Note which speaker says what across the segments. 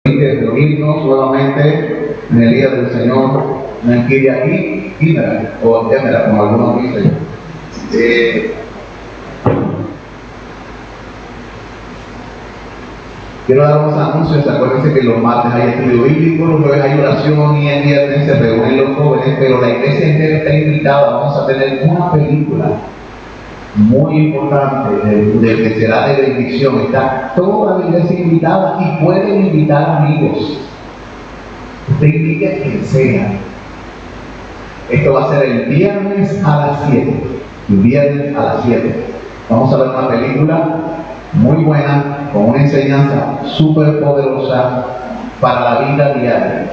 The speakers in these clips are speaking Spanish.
Speaker 1: de reunirnos nuevamente en el día del Señor, aquí, o Emera, como algunos dicen. Quiero dar unos anuncios. Acuérdense que los martes hay estudio bíblico, los jueves hay oración y el viernes se reúnen los jóvenes, pero la iglesia entera está invitada. Vamos a tener una película muy importante que será de bendición. Está toda la iglesia invitada y pueden invitar amigos. Usted invite a quien sea. Esto va a ser el viernes a las 7. El viernes a las 7. Vamos a ver una película muy buena, con una enseñanza súper poderosa para la vida diaria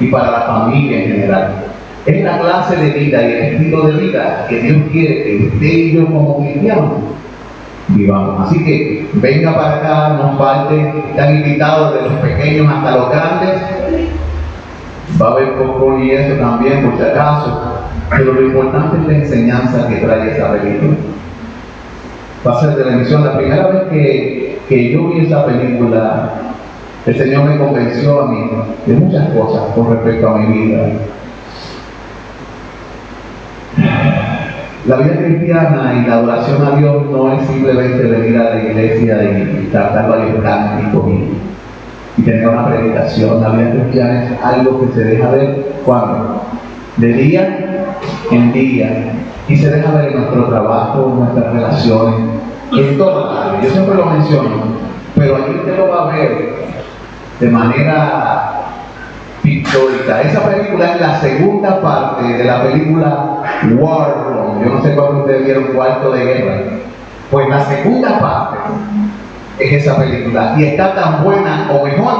Speaker 1: y para la familia en general. Es la clase de vida y el estilo de vida que Dios quiere que usted y yo como cristianos vivamos. Así que venga para acá, no falte, están invitados de los pequeños hasta los grandes. Va a haber popcorn y eso también, por si acaso. Pero lo importante es la enseñanza que trae esa película. Va a ser de bendición. La primera vez que yo vi esa película, el Señor me convenció a mí de muchas cosas con respecto a mi vida. La vida cristiana y la adoración a Dios no es simplemente venir a la iglesia y tratar varios cánticos y tener una predicación. La vida cristiana es algo que se deja ver cuando, de día en día, y se deja ver en nuestro trabajo, en nuestras relaciones, en todo. Yo siempre lo menciono, pero aquí usted lo va a ver de manera pictórica. Esa película es la segunda parte de la película War Room. Yo no sé cuándo ustedes vieron Cuarto de Guerra. Pues la segunda parte es esa película y está tan buena o mejor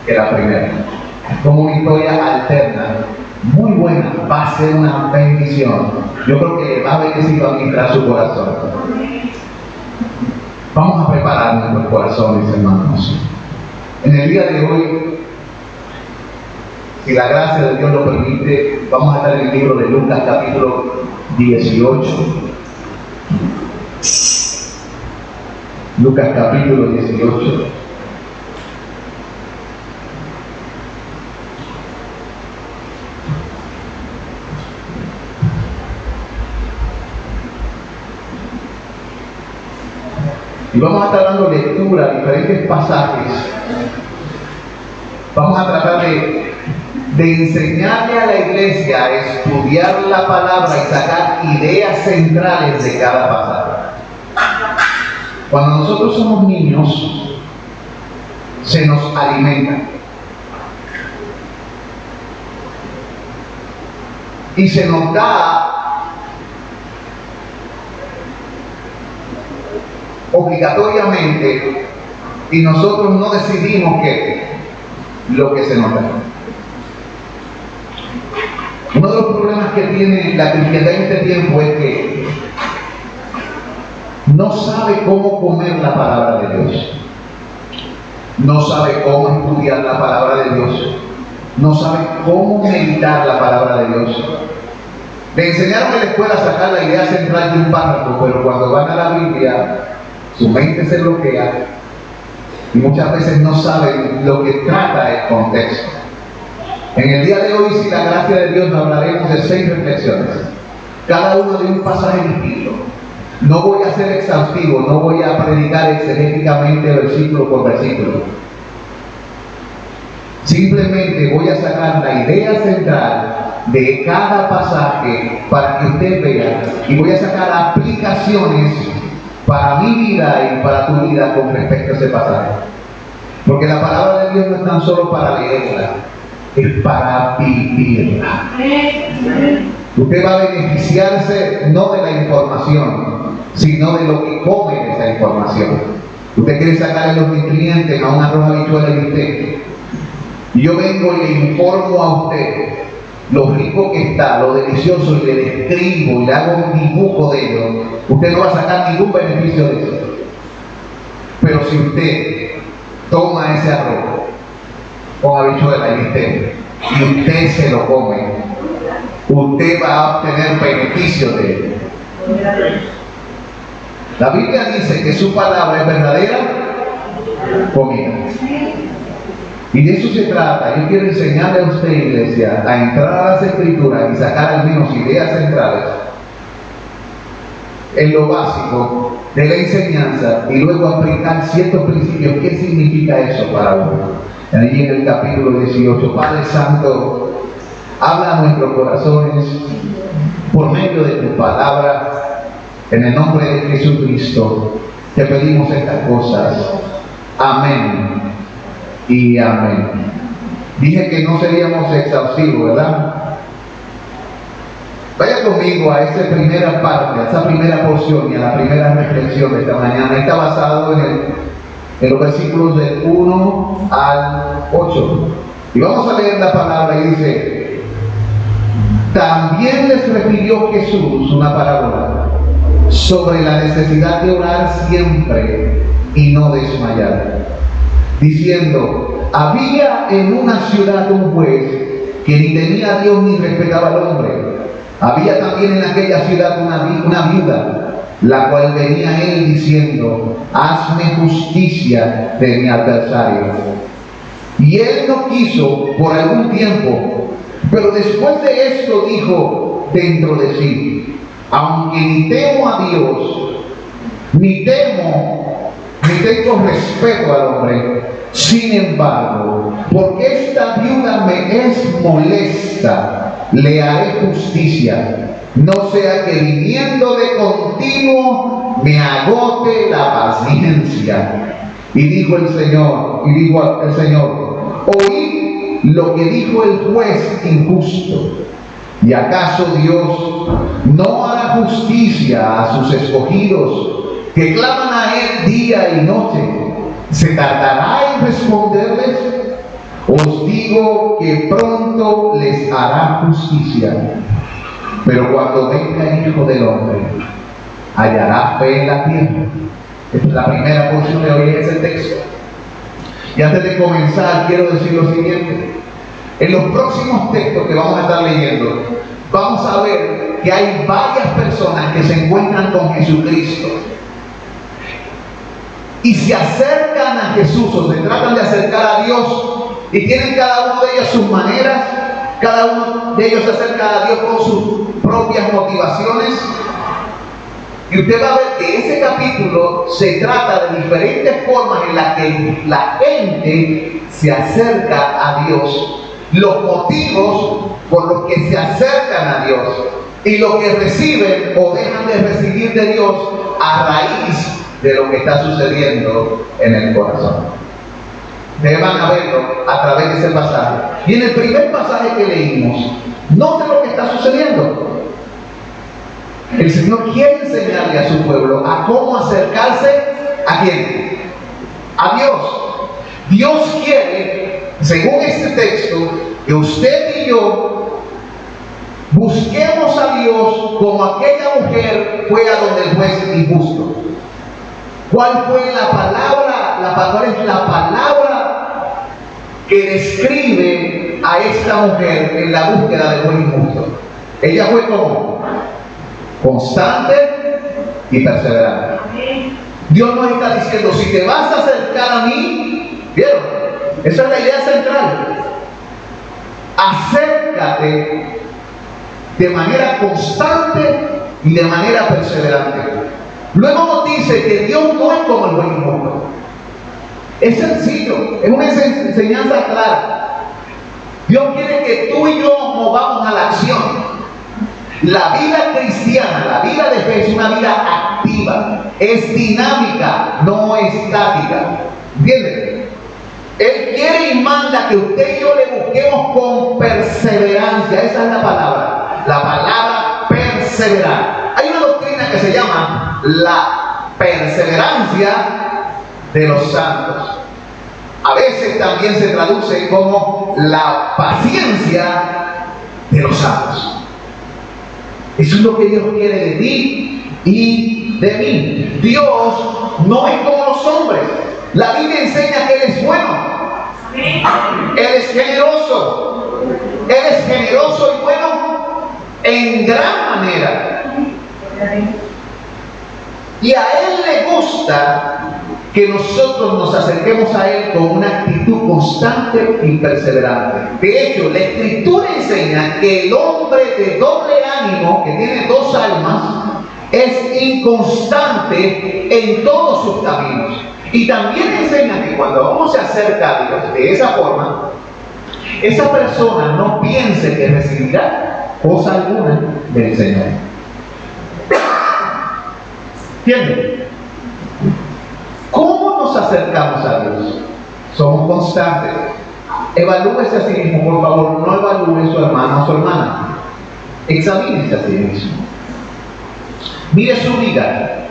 Speaker 1: que la primera. Como una historia alterna, muy buena, va a ser una bendición. Yo creo que va a bendecir a administrar su corazón. Vamos a preparar nuestros corazones, hermanos. En el día de hoy, si la gracia de Dios lo permite, vamos a estar en el libro de Lucas capítulo 18. Lucas capítulo 18. Y vamos a estar dando lectura a diferentes pasajes. Vamos a tratar de enseñarle a la iglesia a estudiar la palabra y sacar ideas centrales de cada pasaje. Cuando nosotros somos niños, se nos alimenta. Y se nos da obligatoriamente, y nosotros no decidimos lo que se nos da. Uno de los problemas que tiene la cristiandad en este tiempo es que no sabe cómo comer la palabra de Dios, no sabe cómo estudiar la palabra de Dios, no sabe cómo meditar la palabra de Dios. Le enseñaron en la escuela a sacar la idea central de un párrafo, pero cuando van a la Biblia, su mente se bloquea y muchas veces no saben lo que trata el contexto. En el día de hoy, si la gracia de Dios, hablaremos de 6 reflexiones, cada uno de un pasaje distinto. No voy a ser exhaustivo, no voy a predicar exegéticamente versículo por versículo. Simplemente voy a sacar la idea central de cada pasaje para que usted vea, y voy a sacar aplicaciones para mi vida y para tu vida con respecto a ese pasaje. Porque la palabra de Dios no es tan solo para leerla, es para vivirla. Usted va a beneficiarse no de la información, sino de lo que come de esa información. Usted quiere sacarle los nutrientes a un arroz habichuela y usted. Y yo vengo y le informo a usted lo rico que está, lo delicioso, y le describo y le hago un dibujo de ello. Usted no va a sacar ningún beneficio de eso. Pero si usted toma ese arroz con habichuela y usted se lo come, usted va a obtener beneficio de ello. La Biblia dice que su palabra es verdadera comida. Y de eso se trata. Yo quiero enseñarle a usted, iglesia, a entrar a las Escrituras y sacar al menos ideas centrales en lo básico de la enseñanza y luego aplicar ciertos principios. ¿Qué significa eso para uno? Allí en el capítulo 18, Padre Santo, habla a nuestros corazones por medio de tu palabra. En el nombre de Jesucristo te pedimos estas cosas. Amén y amén. Dije que no seríamos exhaustivos, ¿verdad? Vaya conmigo a esa primera parte, a esa primera porción y a la primera reflexión de esta mañana. Está basado en los versículos del 1 al 8. Y vamos a leer la palabra y dice: también les refirió Jesús una parábola sobre la necesidad de orar siempre y no desmayar, diciendo: había en una ciudad un juez que ni temía a Dios ni respetaba al hombre. Había también en aquella ciudad una viuda, la cual venía a él diciendo: hazme justicia de mi adversario. Y él no quiso por algún tiempo, pero después de esto dijo dentro de sí: aunque ni temo a Dios, ni tengo respeto al hombre, sin embargo, porque esta viuda me es molesta, le haré justicia, no sea que viniendo de continuo me agote la paciencia. Y dijo el Señor, oí lo que dijo el juez injusto. ¿Y acaso Dios no hará justicia a sus escogidos que claman a Él día y noche? ¿Se tardará en responderles? Os digo que pronto les hará justicia. Pero cuando venga el Hijo del Hombre, hallará fe en la tierra. Esta es la primera porción de hoy, es el texto. Y antes de comenzar, quiero decir lo siguiente. En los próximos textos que vamos a estar leyendo, vamos a ver que hay varias personas que se encuentran con Jesucristo y se acercan a Jesús, o se tratan de acercar a Dios, y tienen cada uno de ellos sus maneras. Cada uno de ellos se acerca a Dios con sus propias motivaciones. Y usted va a ver que ese capítulo se trata de diferentes formas en las que la gente se acerca a Dios, los motivos por los que se acercan a Dios y lo que reciben o dejan de recibir de Dios a raíz de lo que está sucediendo en el corazón. Ustedes van a verlo a través de ese pasaje. Y en el primer pasaje que leímos, noten lo que está sucediendo. El Señor quiere enseñarle a su pueblo a cómo acercarse ¿a quién? A Dios. Dios quiere, según este texto, que usted y yo busquemos a Dios como aquella mujer fue a donde el juez injusto. ¿Cuál fue la palabra? ¿Cuál es la palabra que describe a esta mujer en la búsqueda del juez injusto? Ella fue como constante y perseverante. Dios nos está diciendo: si te vas a acercar a mí, ¿vieron? Esa es la idea central. Acércate de manera constante y de manera perseverante. Luego nos dice que Dios no es como el buen injusto. Es sencillo, es una enseñanza clara. Dios quiere que tú y yo movamos a la acción. La vida cristiana, la vida de fe, es una vida activa, es dinámica, no estática. ¿Entienden? Él quiere y manda que usted y yo le busquemos con perseverancia. Esa es la palabra perseverar. Hay una doctrina que se llama la perseverancia de los santos. A veces también se traduce como la paciencia de los santos. Eso es lo que Dios quiere de ti y de mí. Dios no es como los hombres. La Biblia enseña que Él es bueno. Él es generoso. Él es generoso y bueno en gran manera. Y a Él le gusta que nosotros nos acerquemos a Él con una actitud constante y perseverante. De hecho, la Escritura enseña que el hombre de doble ánimo, que tiene dos almas, es inconstante en todos sus caminos. Y también enseña que cuando uno se acerca a Dios de esa forma, esa persona no piense que recibirá cosa alguna del Señor. ¿Entienden? ¿Cómo nos acercamos a Dios? Somos constantes. Evalúese a sí mismo, por favor. No evalúe a su hermano o su hermana. Examínese a sí mismo. Mire su vida.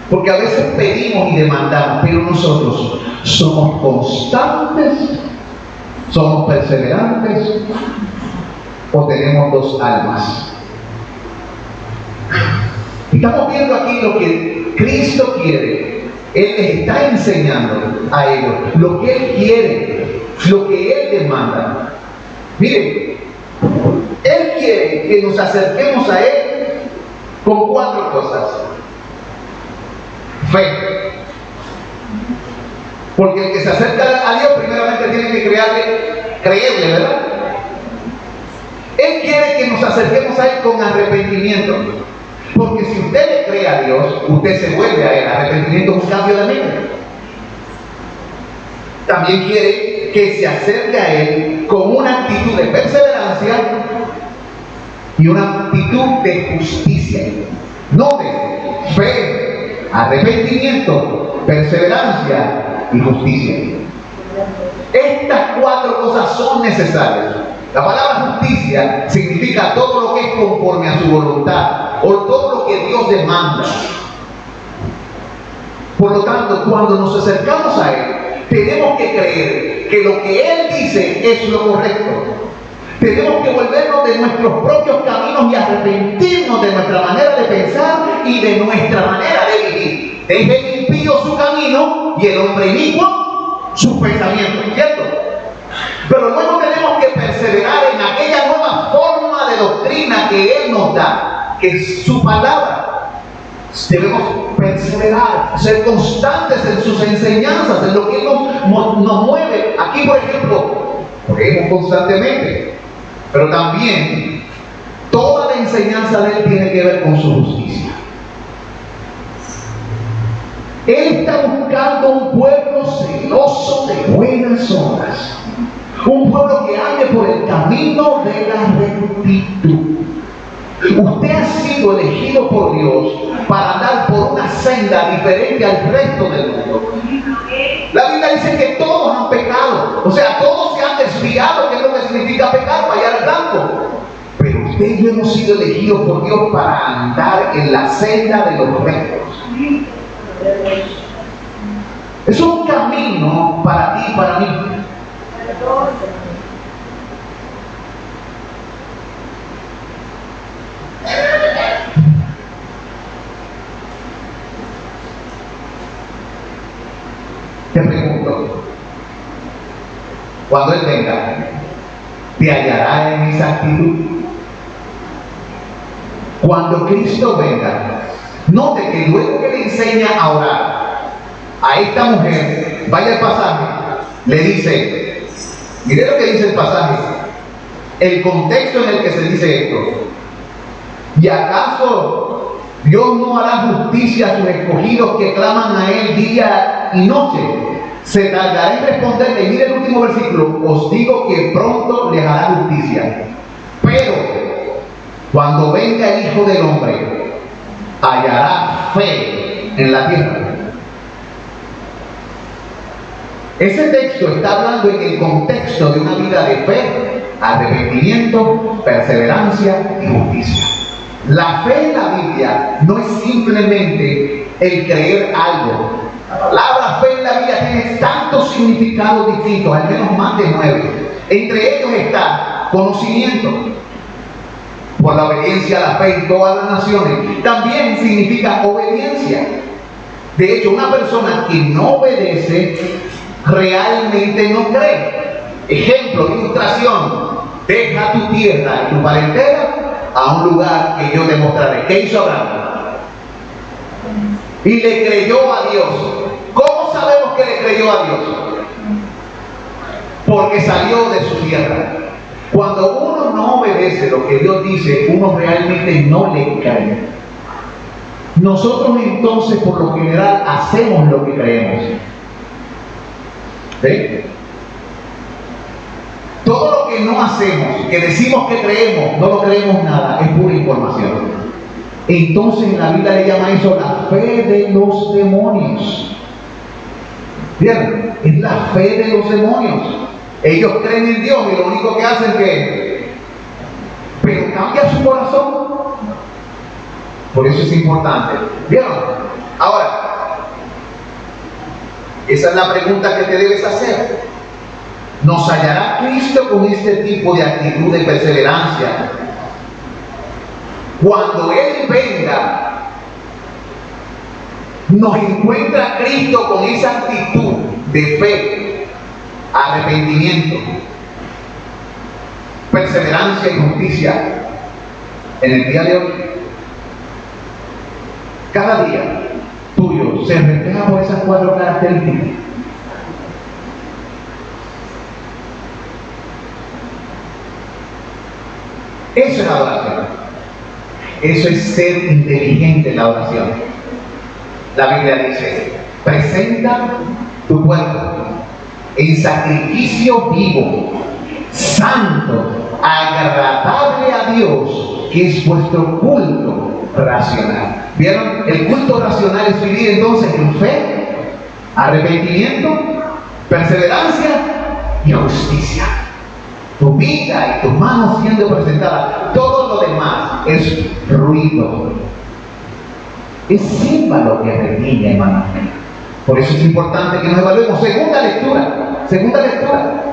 Speaker 1: Porque a veces pedimos y demandamos, pero nosotros somos constantes, somos perseverantes, o tenemos dos almas. Estamos viendo aquí lo que Cristo quiere. Él les está enseñando a ellos lo que Él quiere, lo que Él demanda. Miren, Él quiere que nos acerquemos a Él con cuatro cosas. Fe. Porque el que se acerca a Dios primeramente tiene que creerle, ¿verdad? Él quiere que nos acerquemos a Él con arrepentimiento. Porque si usted le cree a Dios, usted se vuelve a Él. Arrepentimiento es un cambio de mente. También quiere que se acerque a Él con una actitud de perseverancia y una actitud de justicia. Note, fe, arrepentimiento, perseverancia y justicia. Estas cuatro cosas son necesarias. La palabra justicia significa todo lo que es conforme a su voluntad o todo lo que Dios demanda. Por lo tanto, cuando nos acercamos a Él, tenemos que creer que lo que Él dice es lo correcto. Tenemos que volvernos de nuestros propios caminos y arrepentirnos de nuestra manera de pensar y de nuestra manera de vivir. Deje el impío su camino y el hombre inicuo sus pensamientos, ¿cierto? Pero luego tenemos que perseverar en aquella nueva forma de doctrina que Él nos da, que es su palabra. Debemos perseverar, ser constantes en sus enseñanzas, en lo que Él nos mueve. Aquí, por ejemplo, oremos constantemente, pero también toda la enseñanza de Él tiene que ver con su justicia. Él está buscando un pueblo celoso de buenas obras. Un pueblo que ande por el camino de la rectitud. Usted ha sido elegido por Dios para andar por una senda diferente al resto del mundo. La Biblia dice que todos han pecado. O sea, todos se han desviado, que es lo que significa pecar, fallar el blanco. Pero usted y yo hemos sido elegidos por Dios para andar en la senda de los rectos. Es un camino para ti y para mí. Te pregunto, cuando Él venga, ¿te hallará en esa actitud? Cuando Cristo venga, note que luego que le enseña a orar a esta mujer, vaya al pasaje, le dice, mire lo que dice el pasaje, el contexto en el que se dice esto. ¿Y acaso Dios no hará justicia a sus escogidos que claman a Él día y noche? Se tardará en responderle. Mire el último versículo, os digo que pronto les hará justicia. Pero cuando venga el Hijo del Hombre, hallará fe en la tierra. Ese texto está hablando en el contexto de una vida de fe, arrepentimiento, perseverancia y justicia. La fe en la Biblia no es simplemente el creer algo. La palabra fe en la Biblia tiene tantos significados distintos, al menos más de 9. Entre ellos está conocimiento, por la obediencia a la fe en todas las naciones. También significa obediencia. De hecho, una persona que no obedece realmente no cree. Ejemplo, ilustración: deja tu tierra y tu parentela a un lugar que yo te mostraré. ¿Qué hizo Abraham? Y le creyó a Dios. ¿Cómo sabemos que le creyó a Dios? Porque salió de su tierra. Cuando uno no obedece lo que Dios dice, uno realmente no le cree. Nosotros entonces, por lo general, hacemos lo que creemos. ¿Ve? Todo lo que no hacemos, que decimos que creemos, no lo creemos nada, es pura información. Entonces en la Biblia le llama eso la fe de los demonios. ¿Vieron? Es la fe de los demonios. Ellos creen en Dios y lo único que hacen es que, pero cambia su corazón. Por eso es importante. ¿Vieron? Ahora, esa es la pregunta que te debes hacer. ¿Nos hallará Cristo con este tipo de actitud de perseverancia? Cuando Él venga, nos encuentra Cristo con esa actitud de fe, arrepentimiento, perseverancia y justicia en el día de hoy. Cada día tuyo se refleja por esas 4 características. Eso es adoración. Eso es ser inteligente en la oración. La Biblia dice: presenta tu cuerpo en sacrificio vivo, santo, agradable a Dios, que es vuestro culto racional. ¿Vieron? El culto racional es vivir entonces en fe, arrepentimiento, perseverancia y justicia. Tu vida y tus manos siendo presentadas, todo lo demás es ruido. Es símbolo que reñiña, hermano. Por eso es importante que nos evaluemos. Segunda lectura.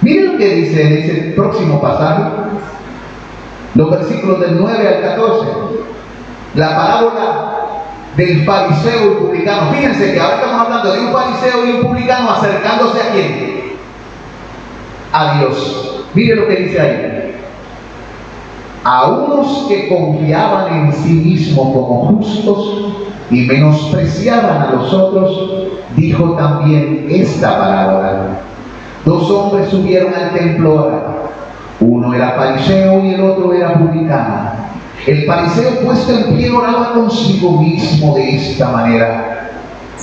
Speaker 1: Miren lo que dice el próximo pasaje, los versículos del 9 al 14. La parábola del fariseo y publicano. Fíjense que ahora estamos hablando de un fariseo y un publicano acercándose a quién. A Dios. Mire lo que dice ahí. A unos que confiaban en sí mismos como justos y menospreciaban a los otros, dijo también esta parábola. 2 hombres subieron al templo a orar. Uno era fariseo y el otro era publicano. El fariseo, puesto en pie, oraba consigo mismo de esta manera: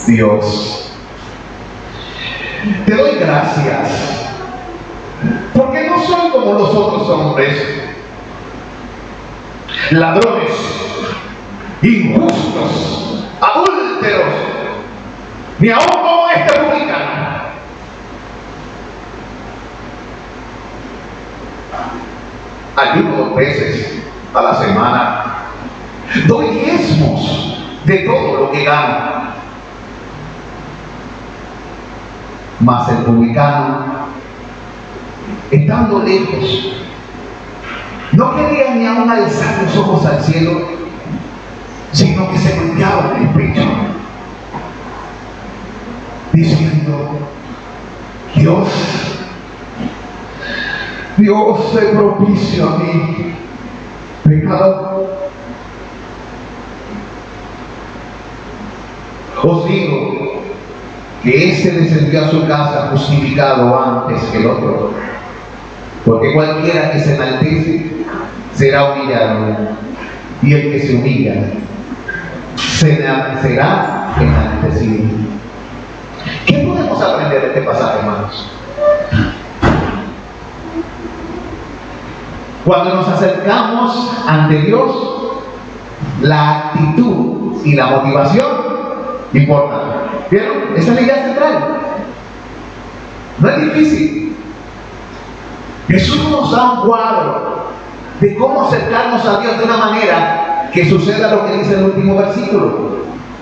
Speaker 1: Dios, te doy gracias, porque no soy como los otros hombres, ladrones, injustos, adúlteros, ni aun como este publicano. Ayuno 2 veces a la semana, doy diezmos de todo lo que gano. Mas el publicano, estando lejos, no quería ni aún alzar los ojos al cielo, sino que se golpeaba en el pecho, diciendo: Dios, sé propicio a mí, pecador. Os digo que éste descendió a su casa justificado antes que el otro, porque cualquiera que se enaltece será humillado, y el que se humilla será enaltecido. ¿Qué podemos aprender de este pasaje, hermanos? Cuando nos acercamos ante Dios, la actitud y la motivación importan. ¿Vieron? Esa es la idea central. No es difícil. Jesús nos da un cuadro de cómo acercarnos a Dios de una manera que suceda lo que dice el último versículo.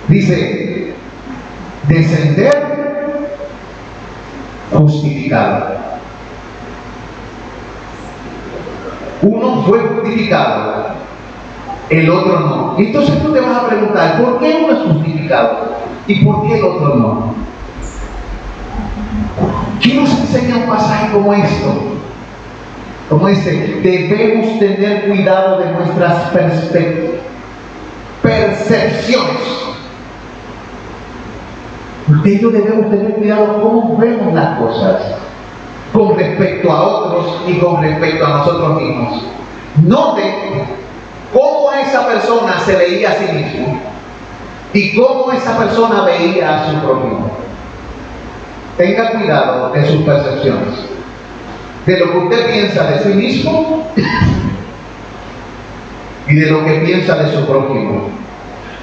Speaker 1: Dice: descender justificado. Uno fue justificado, el otro no. Entonces tú te vas a preguntar: ¿por qué uno es justificado y por qué el otro no? ¿Qué nos enseña un pasaje como esto? Como dice: debemos tener cuidado de nuestras percepciones. Usted y yo debemos tener cuidado cómo vemos las cosas con respecto a otros y con respecto a nosotros mismos. Note cómo esa persona se veía a sí mismo y cómo esa persona veía a su prójimo. Tenga cuidado de sus percepciones, de lo que usted piensa de sí mismo y de lo que piensa de su prójimo.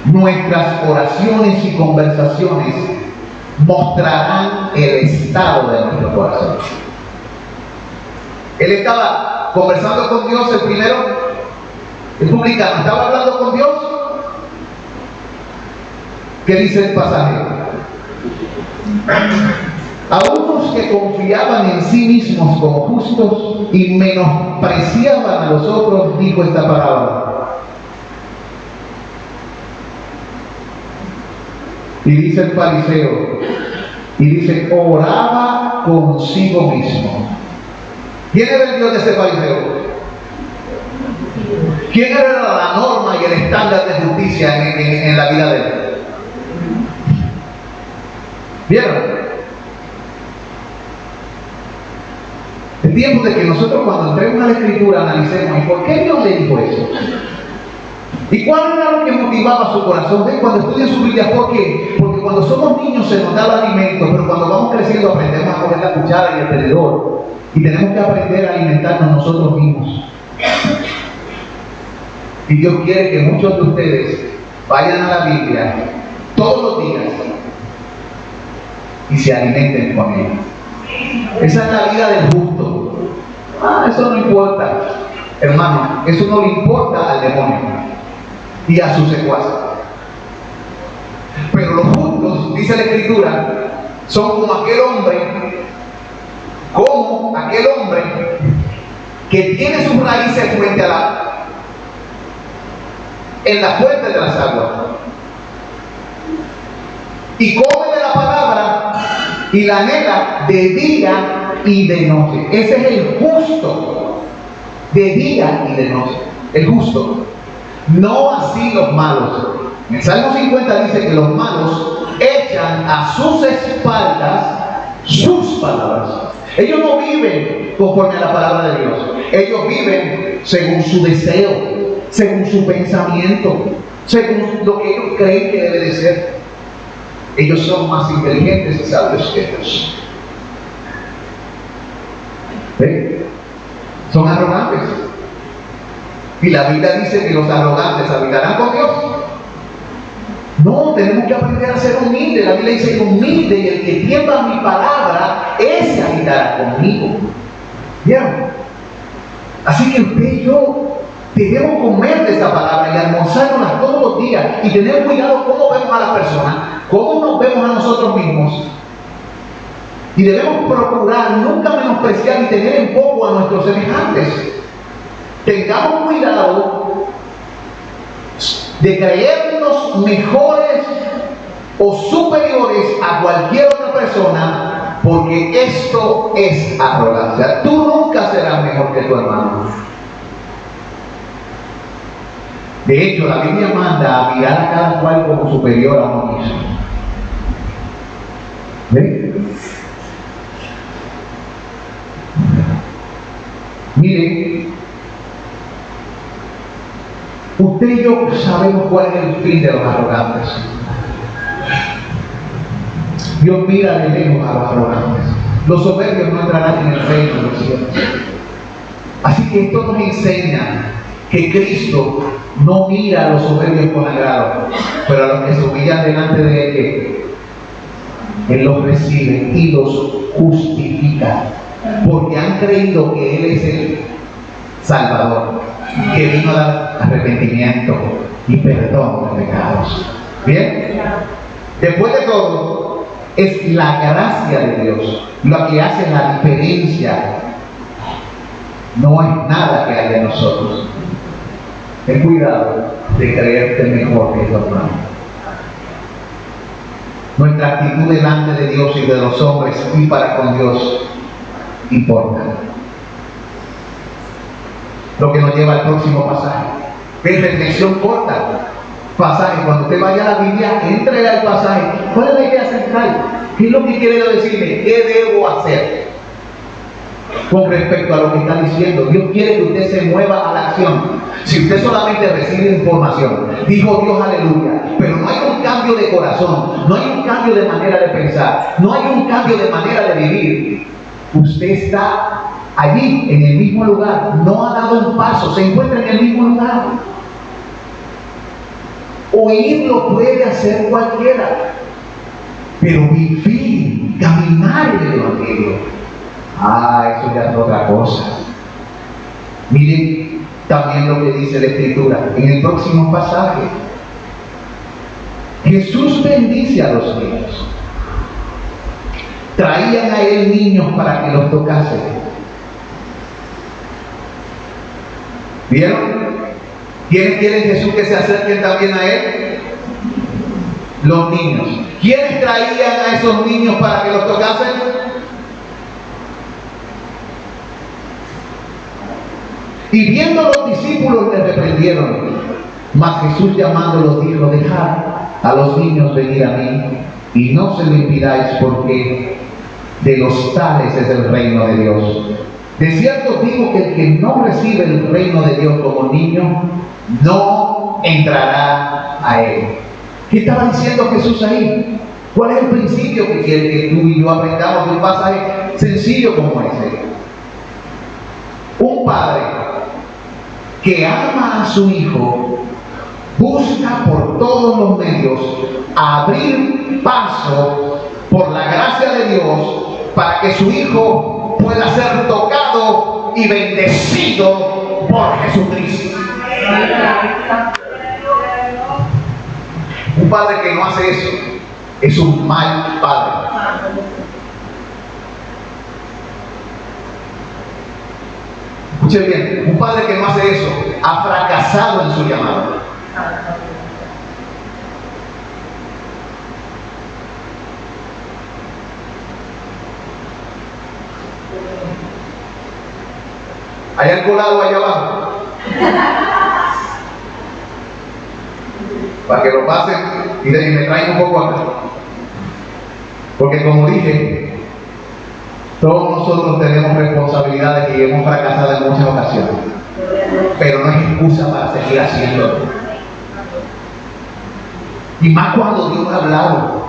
Speaker 1: Nuestras oraciones y conversaciones mostrarán el estado de nuestro corazón. Él estaba conversando con Dios, el primero, el publicano, estaba hablando con Dios. ¿Qué dice el pasaje? A unos que confiaban en sí mismos como justos y menospreciaban a los otros, dijo esta palabra. Y dice el fariseo, y dice, oraba consigo mismo. ¿Quién era el Dios de ese fariseo? ¿Quién era la norma y el estándar de justicia en la vida de él? ¿Vieron? Es tiempo de que nosotros cuando entremos a la Escritura analicemos, ¿y por qué Dios le dijo eso? ¿Y cuál era lo que motivaba su corazón? ¿Ven? Cuando estudian su Biblia, ¿por qué? Porque cuando somos niños se nos da el alimento, pero cuando vamos creciendo aprendemos a coger la cuchara y el tenedor. Y tenemos que aprender a alimentarnos nosotros mismos. Y Dios quiere que muchos de ustedes vayan a la Biblia todos los días y se alimenten con ella. Esa es la vida del justo. Eso no importa, hermano. Eso no le importa al demonio y a sus secuaces. Pero los justos, dice la Escritura, son como aquel hombre que tiene sus raíces frente a en la fuente de las aguas y come de la palabra y la anhela de día y de noche. Ese es el justo, de día y de noche, el justo. No así los malos. En Salmo 50 dice que los malos echan a sus espaldas sus palabras. Ellos no viven conforme a la palabra de Dios. Ellos viven según su deseo, según su pensamiento, según lo que ellos creen que debe de ser. Ellos son más inteligentes y sabios que Dios. ¿Ven? Son arrogantes. Y la Biblia dice que los arrogantes habitarán con Dios. No, tenemos que aprender a ser humildes. La Biblia dice humilde, y el que tienda mi palabra, ese habitará conmigo. ¿Vieron? Así que usted y yo debemos comer de esa palabra y almorzárnosla todos los días y tener cuidado cómo vemos a las personas, cómo nos vemos a nosotros mismos. Y debemos procurar nunca menospreciar y tener en poco a nuestros semejantes. Tengamos cuidado de creernos mejores o superiores a cualquier otra persona, porque esto es arrogancia. Tú nunca serás mejor que tu hermano. De hecho, la Biblia manda a mirar a cada cual como superior a uno mismo. ¿Ven? Miren, usted y yo sabemos cuál es el fin de los arrogantes. Dios mira de lejos a los arrogantes. Los soberbios no entrarán en el reino de los cielos. Así que esto nos enseña que Cristo no mira a los soberbios con agrado, pero a los que se humillan delante de Él los recibe y los justifica, porque han creído que Él es el Salvador, que vino a dar arrepentimiento y perdón de pecados. ¿Bien? Después de todo, es la gracia de Dios lo que hace la diferencia. No es nada que haya en nosotros. Ten cuidado de creerte mejor que tu hermano. Nuestra actitud delante de Dios y de los hombres y para con Dios importa. Lo que nos lleva al próximo pasaje. Es reflexión corta. pasaje. Cuando usted vaya a la Biblia, entre al pasaje. ¿Cuál es la idea central? ¿Qué es lo que quiere decirme? ¿Qué debo hacer con respecto a lo que está diciendo? Dios quiere que usted se mueva a la acción. Si usted solamente recibe información, dijo Dios aleluya, pero no hay un cambio de corazón, no hay un cambio de manera de pensar, no hay un cambio de manera de vivir, usted está allí en el mismo lugar, no ha dado un paso, se encuentra en el mismo lugar. Oírlo puede hacer cualquiera, pero vivir, caminar en el Evangelio, eso ya es otra cosa. Miren también lo que dice la Escritura en el próximo pasaje. Jesús bendice a los niños. Traían a él niños para que los tocase. ¿Vieron? ¿Quiénes quieren Jesús que se acerquen también a él? Los niños. ¿Quiénes traían a esos niños para que los tocasen? Y viendo los discípulos le reprendieron, mas Jesús llamándolos dijo: dejad a los niños venir a mí y no se lo impidáis, porque de los tales es el reino de Dios. De cierto digo que el que no recibe el reino de Dios como niño no entrará a él. ¿Qué estaba diciendo Jesús ahí? ¿Cuál es el principio que quiere que tú y yo aprendamos de un pasaje sencillo como ese? Un padre que ama a su hijo busca por todos los medios abrir paso por la gracia de Dios para que su hijo pueda ser tocado y bendecido por Jesucristo. Un padre que no hace eso es un mal padre. Escuche bien, un padre que no hace eso ha fracasado en su llamado. ¿Hay algo colado allá abajo? Para que lo pasen y me traigan un poco acá. Porque como dije, todos nosotros tenemos responsabilidades y hemos fracasado en muchas ocasiones. Pero no es excusa para seguir haciéndolo. Y más cuando Dios ha hablado.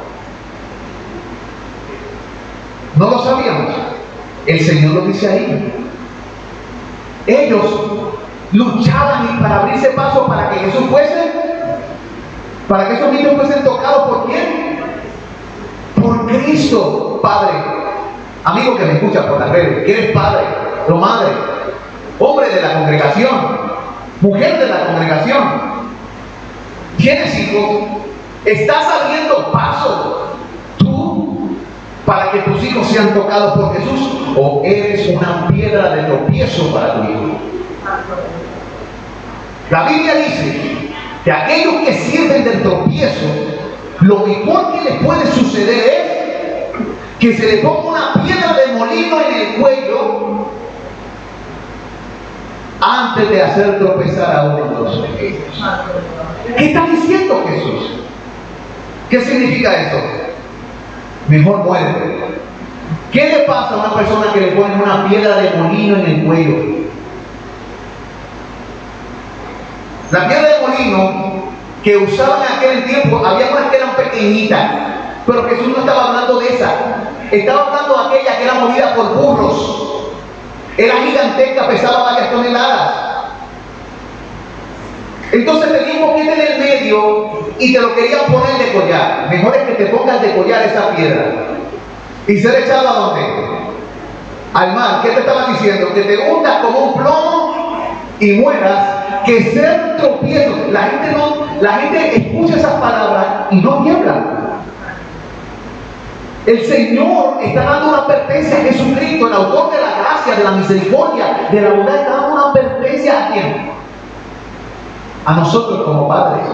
Speaker 1: ¿No lo sabíamos? El Señor lo dice ahí. Ellos luchaban para abrirse paso para que Jesús fuese, para que esos niños fuesen tocados. ¿Por quién? Por Cristo. Padre, amigo que me escucha por las redes, que eres padre o madre, hombre de la congregación, mujer de la congregación, tienes hijos, estás abriendo paso tú para que tus hijos sean tocados por Jesús, o eres una piedra de tropiezo para tu hijo. La Biblia dice que aquellos que sirven del tropiezo, lo mejor que les puede suceder es que se le ponga una piedra de molino en el cuello antes de hacer tropezar a uno de los pequeños. ¿Qué está diciendo Jesús? ¿Qué significa eso? Mejor muere. ¿Qué le pasa a una persona que le ponen una piedra de molino en el cuello? La piedra de molino que usaban en aquel tiempo, había unas que eran pequeñitas, pero Jesús no estaba hablando de esa. Estaba hablando de aquella que era movida por burros. Era gigantesca, pesaba varias toneladas. Entonces tenía un poquito en el medio y te lo querían poner de collar. Mejor es que te pongas de collar esa piedra y ser echado a ¿dónde? Al mar. ¿Qué te estaban diciendo? Que te hundas como un plomo y mueras, que ser tropiezo. La gente escucha esas palabras y no tiembla. El Señor está dando una advertencia a Jesucristo, el autor de la gracia, de la misericordia, de la bondad. Está dando una advertencia a quién? A nosotros como padres.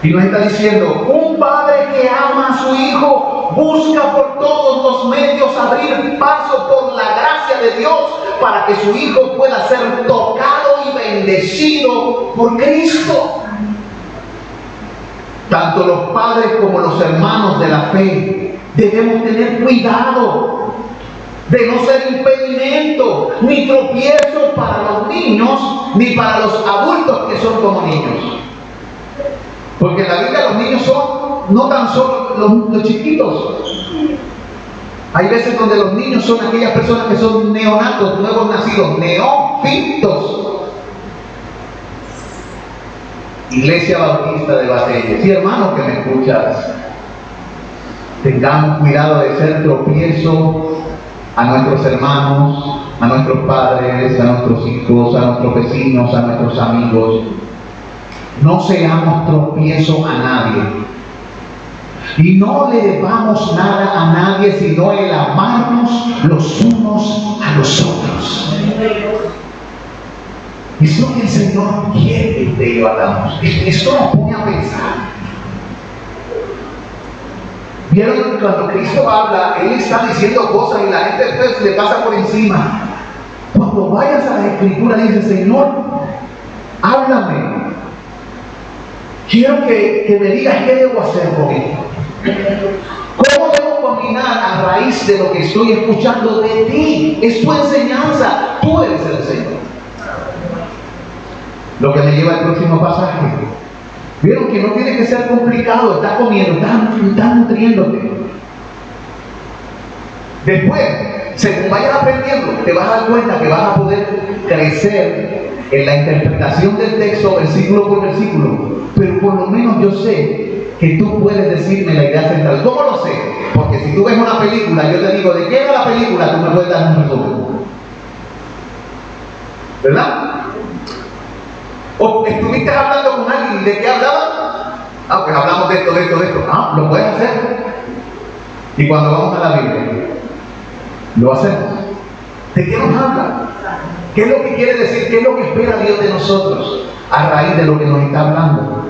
Speaker 1: Y nos está diciendo: un padre que ama a su hijo busca por todos los medios abrir paso por la gracia de Dios para que su hijo pueda ser tocado y bendecido por Cristo. Tanto los padres como los hermanos de la fe debemos tener cuidado de no ser impedimento ni tropiezo para los niños ni para los adultos que son como niños. Porque en la Biblia los niños son no tan solo los chiquitos. Hay veces donde los niños son aquellas personas que son neonatos, nuevos nacidos, neófitos. Iglesia Bautista de Basellas. Y hermanos que me escuchas, tengamos cuidado de ser tropiezo a nuestros hermanos, a nuestros padres, a nuestros hijos, a nuestros vecinos, a nuestros amigos. No seamos tropiezo a nadie. Y no le debamos nada a nadie sino el amarnos los unos a los otros. Eso es lo que el Señor quiere que usted y yo hagamos. Esto nos pone a pensar. Vieron, cuando Cristo habla, Él está diciendo cosas y la gente después le pasa por encima. Cuando vayas a la Escritura, dice: Señor, háblame. Quiero que me digas qué debo hacer con esto. ¿Cómo debo caminar a raíz de lo que estoy escuchando de ti? Es tu enseñanza. Tú eres el Señor. Lo que me lleva al próximo pasaje. Vieron que no tiene que ser complicado. Estás comiendo, estás nutriéndote. Después, según vayas aprendiendo, te vas a dar cuenta que vas a poder crecer en la interpretación del texto, versículo por versículo. Pero por lo menos yo sé que tú puedes decirme la idea central. ¿Cómo lo sé? Porque si tú ves una película, yo te digo, ¿de qué era la película? Tú me puedes dar un resumen. ¿Verdad? O estuviste hablando con alguien, ¿de qué hablaban? Ah, pues hablamos de esto, de esto, de esto. Ah, lo puedes hacer. Y cuando vamos a la Biblia, lo hacemos. ¿De qué nos habla? ¿Qué es lo que quiere decir? ¿Qué es lo que espera Dios de nosotros? A raíz de lo que nos está hablando.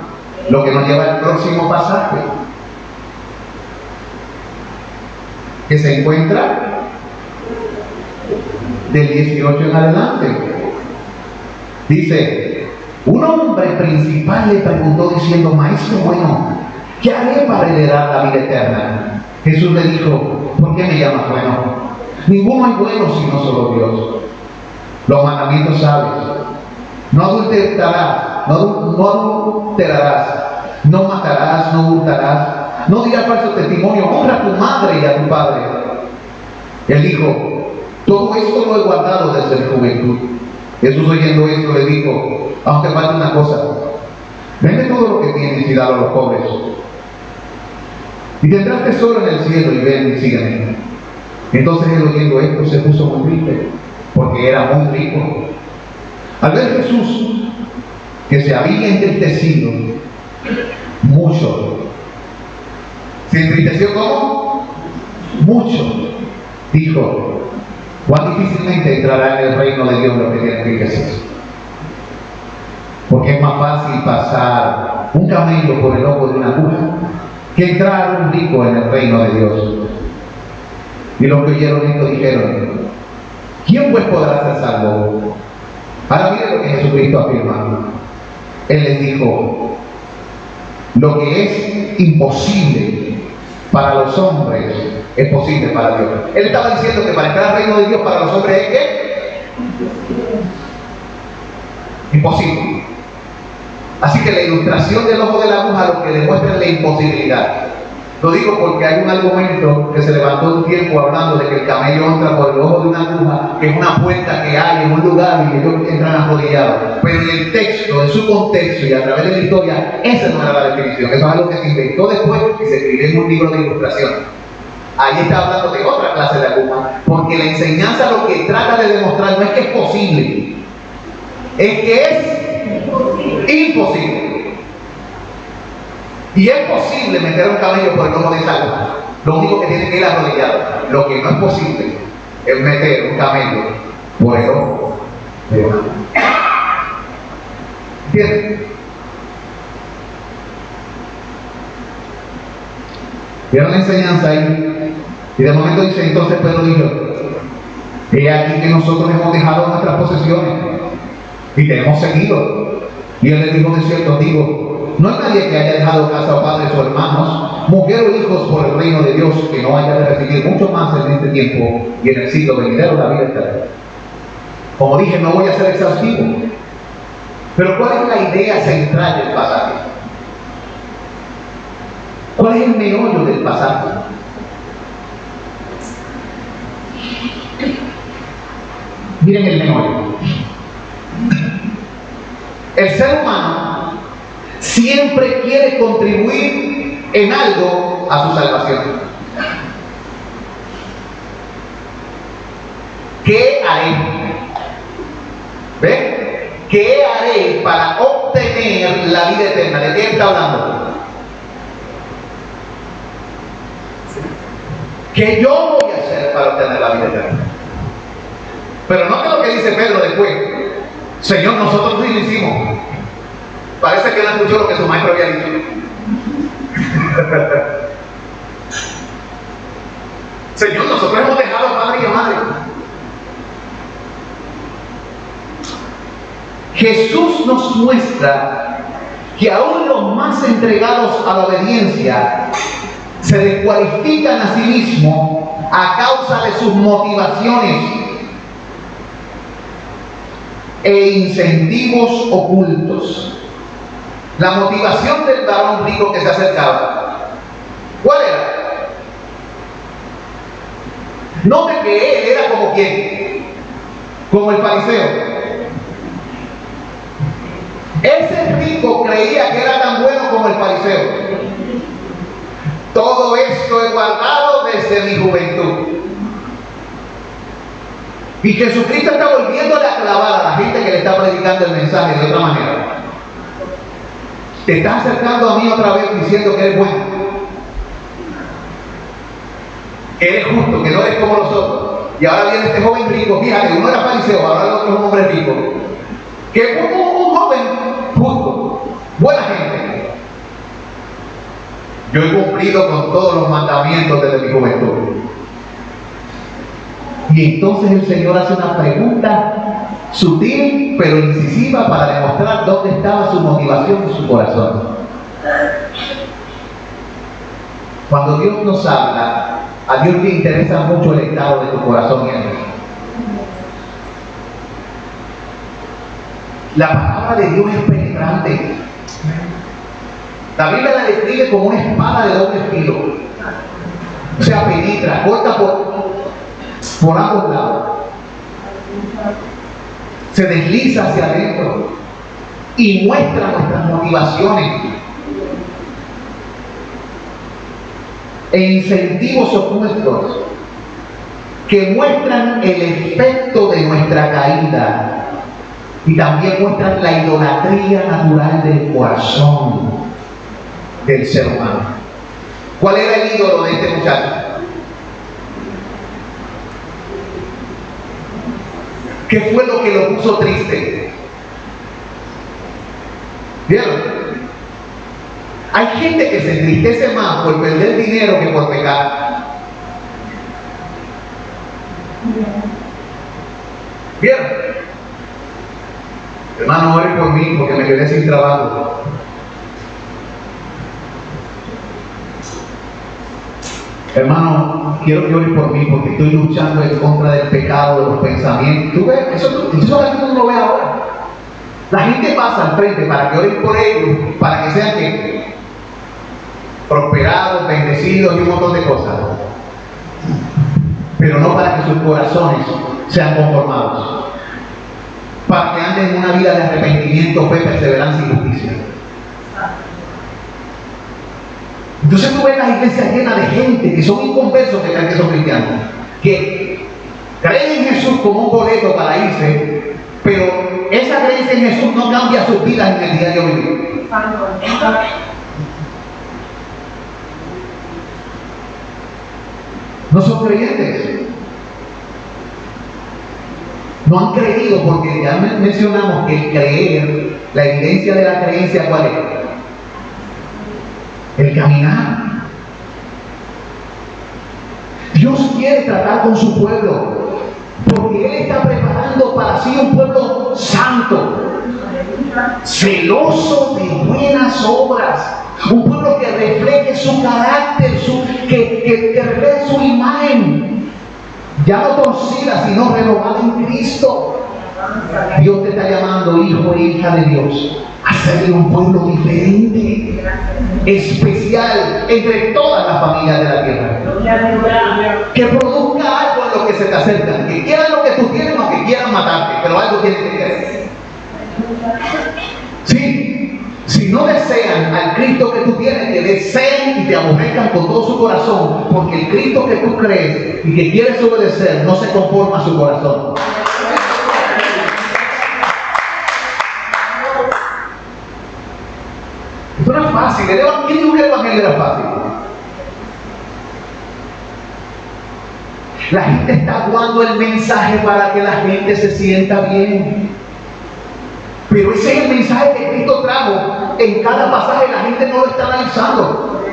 Speaker 1: Lo que nos lleva al próximo pasaje, que se encuentra del 18 en adelante. Dice: un hombre principal le preguntó diciendo: Maestro bueno, ¿qué haré para heredar la vida eterna? Jesús le dijo: ¿por qué me llamas bueno? Ninguno es bueno sino solo Dios. Los mandamientos sabes: no adulterarás, no matarás, no hurtarás, no dirás falso testimonio, honra a tu madre y a tu padre. Él dijo: todo esto lo he guardado desde mi juventud. Jesús, oyendo esto, le dijo: aunque falta una cosa, vende todo lo que tienes y dalo a los pobres, y tendrás tesoro en el cielo, y ven y sígueme. Entonces él, oyendo esto, se puso muy triste, porque era muy rico. Al ver Jesús que se había entristecido mucho, ¿se entristeció cómo? Mucho. Dijo: cuán difícilmente entrará en el reino de Dios los que tienen riquezas. Porque es más fácil pasar un camello por el ojo de una aguja que entrar un rico en el reino de Dios. Y los que oyeron esto dijeron: ¿quién pues podrá ser salvo? Ahora miren lo que Jesucristo afirma. Él les dijo: lo que es imposible para los hombres es posible para Dios. Él estaba diciendo que para entrar al reino de Dios para los hombres es ¿qué? Imposible. Así que la ilustración del ojo de la aguja lo que demuestra es la imposibilidad. Lo digo porque hay un argumento que se levantó un tiempo hablando de que el camello entra por el ojo de una aguja, que es una puerta que hay en un lugar y ellos entran arrodillados. Pero en el texto, en su contexto y a través de la historia, esa no era la definición. Eso es algo que se inventó después y se escribió en un libro de ilustración. Ahí está hablando de otra clase de aguja, porque la enseñanza lo que trata de demostrar no es que es posible, es que es imposible. Y es posible meter un camello por el ojo de esa aguja. Lo único que tiene que ir arrodillado. Lo que no es posible es meter un camello por el ojo de una aguja. ¿Entienden? ¿Vieron la enseñanza ahí? Y de momento dice: entonces Pedro dijo: he aquí que nosotros hemos dejado nuestras posesiones Y tenemos seguido. Y él les dijo: de cierto digo, no hay nadie que haya dejado casa o padres o hermanos, mujer o hijos por el reino de Dios, que no haya de recibir mucho más en este tiempo y en el siglo venidero la vida eterna. Como dije, no voy a ser exhaustivo. Pero ¿cuál es la idea central del pasaje? ¿Cuál es el meollo del pasaje? Miren el meollo. El ser humano siempre quiere contribuir en algo a su salvación. ¿Qué haré? ¿Ven? ¿Qué haré para obtener la vida eterna? ¿De qué está hablando? ¿Qué yo voy a hacer para obtener la vida eterna? Pero no que lo que dice Pedro después: Señor, nosotros sí lo hicimos. Parece que no escuchó lo que su maestro había dicho. Señor, nosotros hemos dejado a padre y a madre. Jesús nos muestra que aún los más entregados a la obediencia se descualifican a sí mismos a causa de sus motivaciones e incentivos ocultos. La motivación del varón rico que se acercaba, ¿cuál era? Note que él era como ¿quién? Como el fariseo. Ese rico creía que era tan bueno como el fariseo. Todo esto he guardado desde mi juventud. Y Jesucristo está volviéndole a clavar a la gente que le está predicando el mensaje de otra manera. Te estás acercando a mí otra vez diciendo que eres bueno, que eres justo, que no eres como los otros. Y ahora viene este joven rico. Fíjate, uno era fariseo, ahora el otro es un hombre rico. Que es un joven justo, buena gente. Yo he cumplido con todos los mandamientos desde mi juventud. Y entonces el Señor hace una pregunta sutil pero incisiva para demostrar dónde estaba su motivación y su corazón. Cuando Dios nos habla, a Dios le interesa mucho el estado de tu corazón y el mío. La palabra de Dios es penetrante. La Biblia la describe como una espada de doble filo. O sea, penetra, corta por ambos lados. Se desliza hacia adentro y muestra nuestras motivaciones e incentivos ocultos que muestran el efecto de nuestra caída y también muestran la idolatría natural del corazón del ser humano. ¿Cuál era el ídolo de este muchacho? ¿Qué fue lo que lo puso triste? ¿Vieron? Hay gente que se entristece más por perder dinero que por pecar. ¿Vieron? Hermano, ore por mí porque me quedé sin trabajo. Hermano, quiero que ore por mí porque estoy luchando en contra del pecado, de los pensamientos. ¿Tú ves? Eso la gente no lo ve ahora. La gente pasa al frente para que oren por ellos, para que sean que prosperados, bendecidos y un montón de cosas. Pero no para que sus corazones sean conformados. Para que anden en una vida de arrepentimiento, fe, perseverancia y justicia. Entonces tú ves las iglesias llenas de gente que son inconversos, que creen que son cristianos, que creen en Jesús como un boleto para irse, pero esa creencia en Jesús no cambia sus vidas en el diario vivir. No son creyentes. No han creído porque ya mencionamos que el creer, la evidencia de la creencia, ¿cuál es? El caminar. Dios quiere tratar con su pueblo porque Él está preparando apartando para sí un pueblo santo, celoso de buenas obras, un pueblo que refleje su carácter, que refleje su imagen, ya no torcida, sino renovada en Cristo. Dios te está llamando, hijo e hija de Dios, a ser un pueblo diferente, especial entre todas las familias de la tierra, que produzca algo en lo que se te acercan, que quieran lo que tú tienes o que quieran matarte, pero algo tienes que querer. Sí, si no desean al Cristo que tú tienes, que deseen y te aborrezcan con todo su corazón, porque el Cristo que tú crees y que quieres obedecer no se conforma a su corazón. Esto no es fácil. ¿Quién dijo que el evangelio era fácil? La gente está aguando el mensaje para que la gente se sienta bien. Pero ese es el mensaje que Cristo trajo. En cada pasaje la gente no lo está analizando.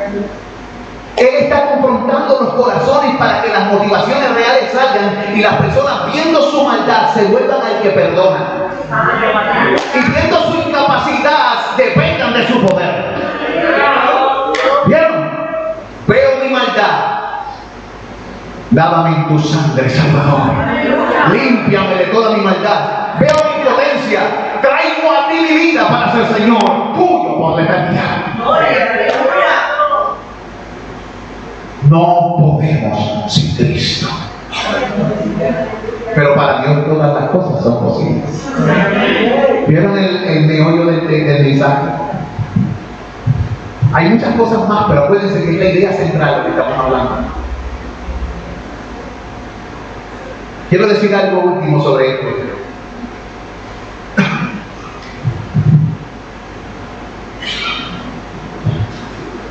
Speaker 1: Él está confrontando los corazones para que las motivaciones reales salgan y las personas, viendo su maldad, se vuelvan al que perdona. Y viendo su incapacidad, dependan de su poder. ¿Vieron? Veo mi maldad. Lávame en tu sangre, Salvador. Límpiame de toda mi maldad. Veo mi potencia. Traigo a ti mi vida para ser Señor tuyo por la eternidad. No podemos sin Cristo. Pero para Dios todas las cosas son posibles. ¿Vieron el meollo del mensaje? Hay muchas cosas más, pero acuérdense que es la idea central de lo que estamos hablando. Quiero decir algo último sobre esto.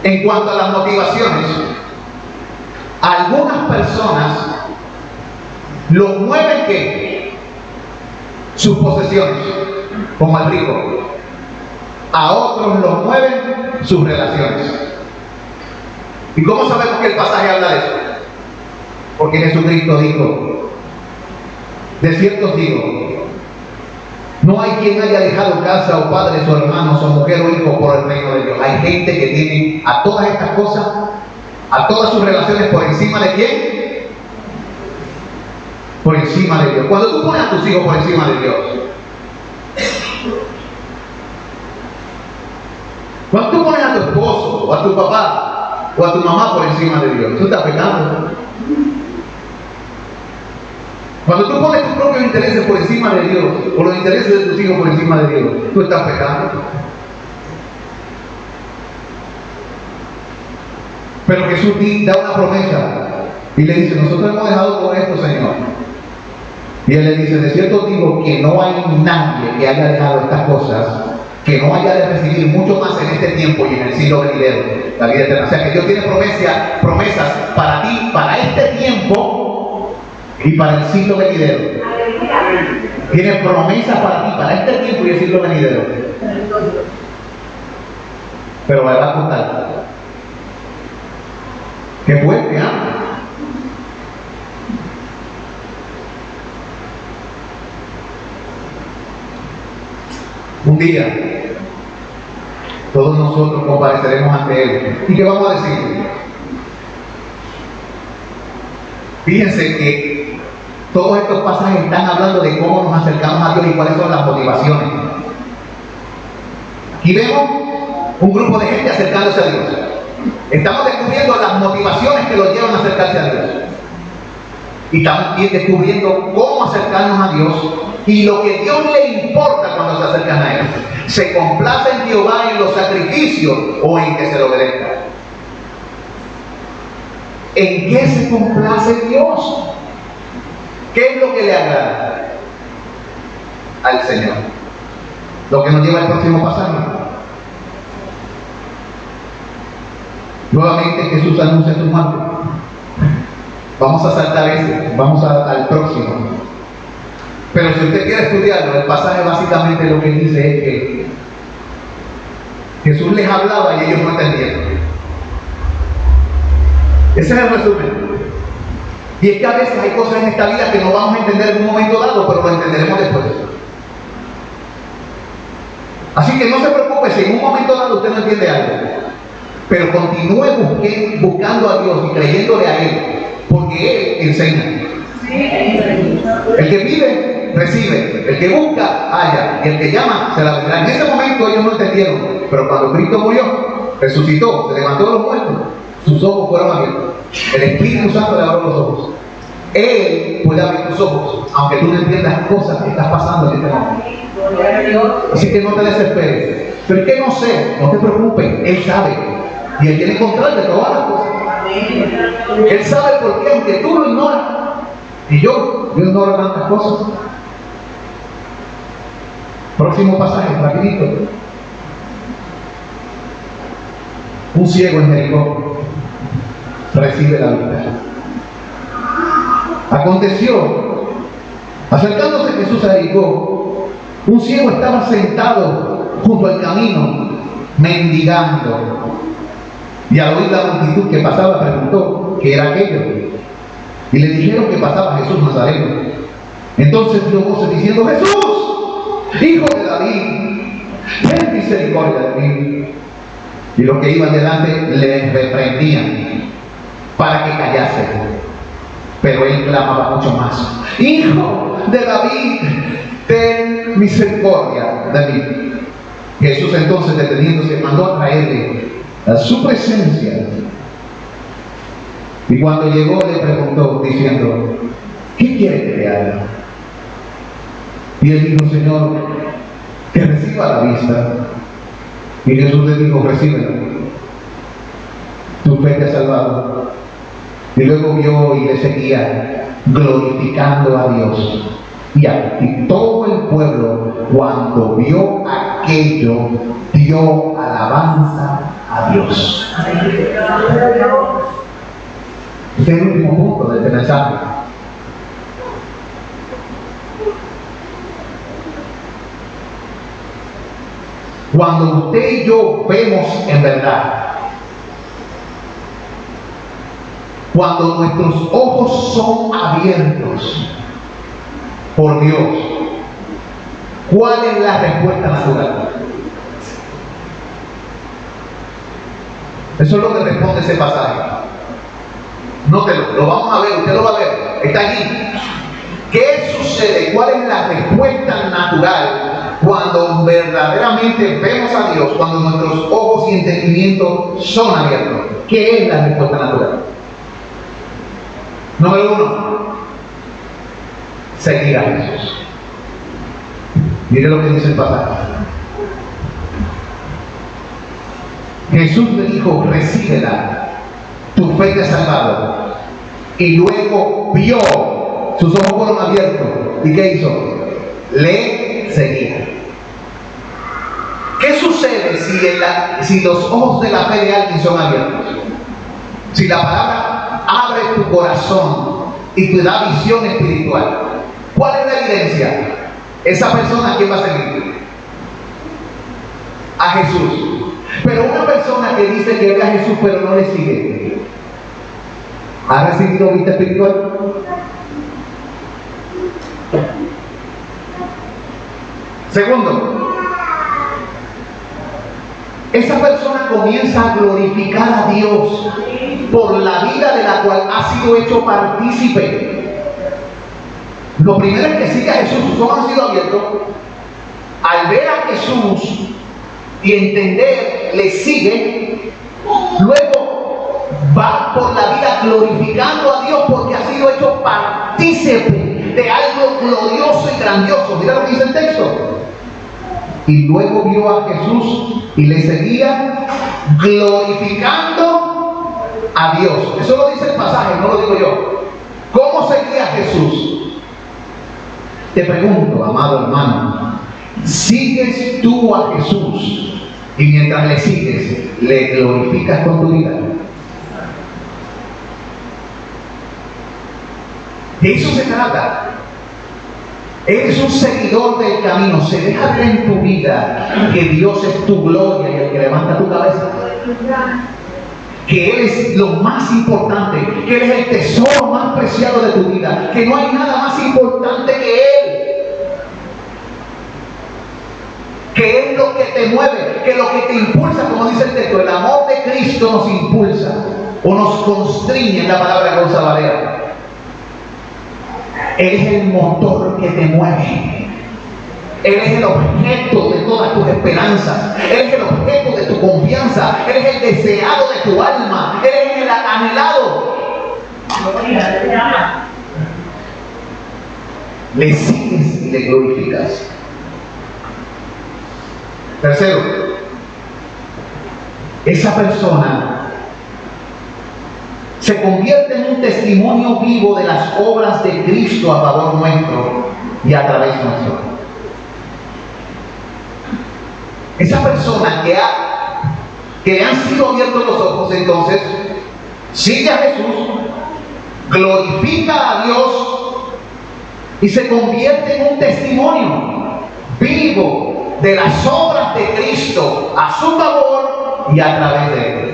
Speaker 1: En cuanto a las motivaciones, algunas personas lo mueven que sus posesiones, como al rico. A otros los mueven sus relaciones. ¿Y cómo sabemos que el pasaje habla de eso? Porque Jesucristo dijo: de cierto os digo, no hay quien haya dejado casa o padre, o hermanos, o mujer o hijo por el reino de Dios. Hay gente que tiene a todas estas cosas, a todas sus relaciones, por encima de ¿quién? Por encima de Dios. Cuando tú pones a tus hijos por encima de Dios, cuando tú pones a tu esposo, o a tu papá, o a tu mamá por encima de Dios, tú estás pecando. Cuando tú pones tus propios intereses por encima de Dios, o los intereses de tus hijos por encima de Dios, tú estás pecando. Pero Jesús da una promesa y le dice: nosotros hemos dejado todo esto, Señor. Y Él le dice: de cierto digo que no hay nadie que haya dejado estas cosas, que no haya de recibir mucho más en este tiempo y en el siglo venidero, la vida eterna. O sea que Dios tiene promesas para ti, para este tiempo y para el siglo venidero. Tiene promesas para ti, para este tiempo y el siglo venidero. Pero me va a contar. Qué fuerte, ¿ah? Un día, todos nosotros compareceremos ante Él. ¿Y qué vamos a decir? Fíjense que todos estos pasajes están hablando de cómo nos acercamos a Dios y cuáles son las motivaciones. Aquí vemos un grupo de gente acercándose a Dios. Estamos descubriendo las motivaciones que los llevan a acercarse a Dios. Y también descubriendo cómo acercarnos a Dios y lo que Dios le importa cuando se acercan a Él. ¿Se complace en Jehová en los sacrificios o en que se lo obedezca? ¿En qué se complace Dios? ¿Qué es lo que le agrada al Señor? Lo que nos lleva al próximo pasaje. Nuevamente Jesús anuncia su muerte. Vamos a saltar ese, vamos al próximo. Pero si usted quiere estudiarlo, el pasaje básicamente lo que dice es que Jesús les hablaba y ellos no entendían. Ese es el resumen. Y es que a veces hay cosas en esta vida que no vamos a entender en un momento dado, pero lo entenderemos después. Así que no se preocupe si en un momento dado usted no entiende algo, pero continúe buscando a Dios y creyéndole a Él, porque Él enseña. El que pide, recibe. El que busca, halla. Y el que llama, se la vendrá. En ese momento ellos no entendieron, pero cuando Cristo murió, resucitó, se levantó de los muertos, sus ojos fueron abiertos. El Espíritu Santo le abrió los ojos. Él puede abrir tus ojos, aunque tú no entiendas cosas que estás pasando en este momento. Así que no te desesperes. Pero es que no sé, no te preocupes, Él sabe. Y Él tiene control de todas las cosas. Él sabe por qué, aunque tú lo ignoras. Y yo ignoro tantas cosas. Próximo pasaje, rapidito. Un ciego en Jericó recibe la vista. Aconteció, acercándose Jesús a Jericó, un ciego estaba sentado junto al camino, mendigando. Y al oír la multitud que pasaba, preguntó qué era aquello. Y le dijeron que pasaba Jesús Nazareno. Entonces dio voces diciendo: Jesús, hijo de David, ten misericordia de mí. Y los que iban delante le reprendían para que callase. Pero él clamaba mucho más: Hijo de David, ten misericordia de mí. Jesús entonces, deteniéndose, mandó a traerle a su presencia. Y cuando llegó le preguntó diciendo: ¿qué quiere que le haga? Y él dijo: Señor, que reciba la vista. Y Jesús le dijo: recíbela, tu fe te ha salvado. Y luego vio y le seguía, glorificando a Dios. Y todo el pueblo, cuando vio aquello, dio alabanza a Dios. Este es el último punto de este mensaje. Cuando usted y yo vemos en verdad, cuando nuestros ojos son abiertos por Dios, ¿cuál es la respuesta natural? Eso es lo que responde ese pasaje. Nótelo, lo vamos a ver, usted lo va a ver, está allí. ¿Qué sucede? ¿Cuál es la respuesta natural cuando verdaderamente vemos a Dios, cuando nuestros ojos y entendimientos son abiertos? ¿Qué es la respuesta natural? Número 1, seguir a Jesús. Mire lo que dice el pasaje. Jesús le dijo: recíbela, tu fe te ha salvado. Y luego vio, sus ojos fueron abiertos. ¿Y qué hizo? Le seguía. ¿Qué sucede si los ojos de la fe de alguien son abiertos? Si la palabra abre tu corazón y te da visión espiritual, ¿cuál es la evidencia? Esa persona, ¿a quién va a seguir? A Jesús. Pero una persona que dice que ve a Jesús pero no le sigue, ¿ha recibido vista espiritual? Segundo, esa persona comienza a glorificar a Dios por la vida de la cual ha sido hecho partícipe. Lo primero es que sigue a Jesús, sus ojos han sido abiertos. Al ver a Jesús y entender, le sigue. Luego va por la vida glorificando a Dios porque ha sido hecho partícipe de algo glorioso y grandioso. Mira lo que dice el texto. Y luego vio a Jesús y le seguía glorificando a Dios. Eso lo dice el pasaje, no lo digo yo. ¿Cómo seguía a Jesús? Te pregunto, amado hermano, ¿sigues tú a Jesús y mientras le sigues, le glorificas con tu vida? De eso se trata. Eres un seguidor del camino. Se deja ver en tu vida que Dios es tu gloria y el que levanta tu cabeza. Que Él es lo más importante, que Él es el tesoro más preciado de tu vida, que no hay nada más importante que Él. Que es lo que te mueve, que lo que te impulsa, como dice el texto, el amor de Cristo nos impulsa o nos constriñe, en la palabra de Gonzalo Valera. Él es el motor que te mueve. Él es el objeto de todas tus esperanzas. Él es el objeto de tu confianza. Él es el deseado de tu alma. Él es el anhelado. Le sigues y le glorificas. Tercero, esa persona se convierte en un testimonio vivo de las obras de Cristo a favor nuestro y a través nuestro. Esa persona que le han sido abiertos los ojos, entonces sigue a Jesús, glorifica a Dios y se convierte en un testimonio vivo de las obras de Cristo a su favor y a través de Él.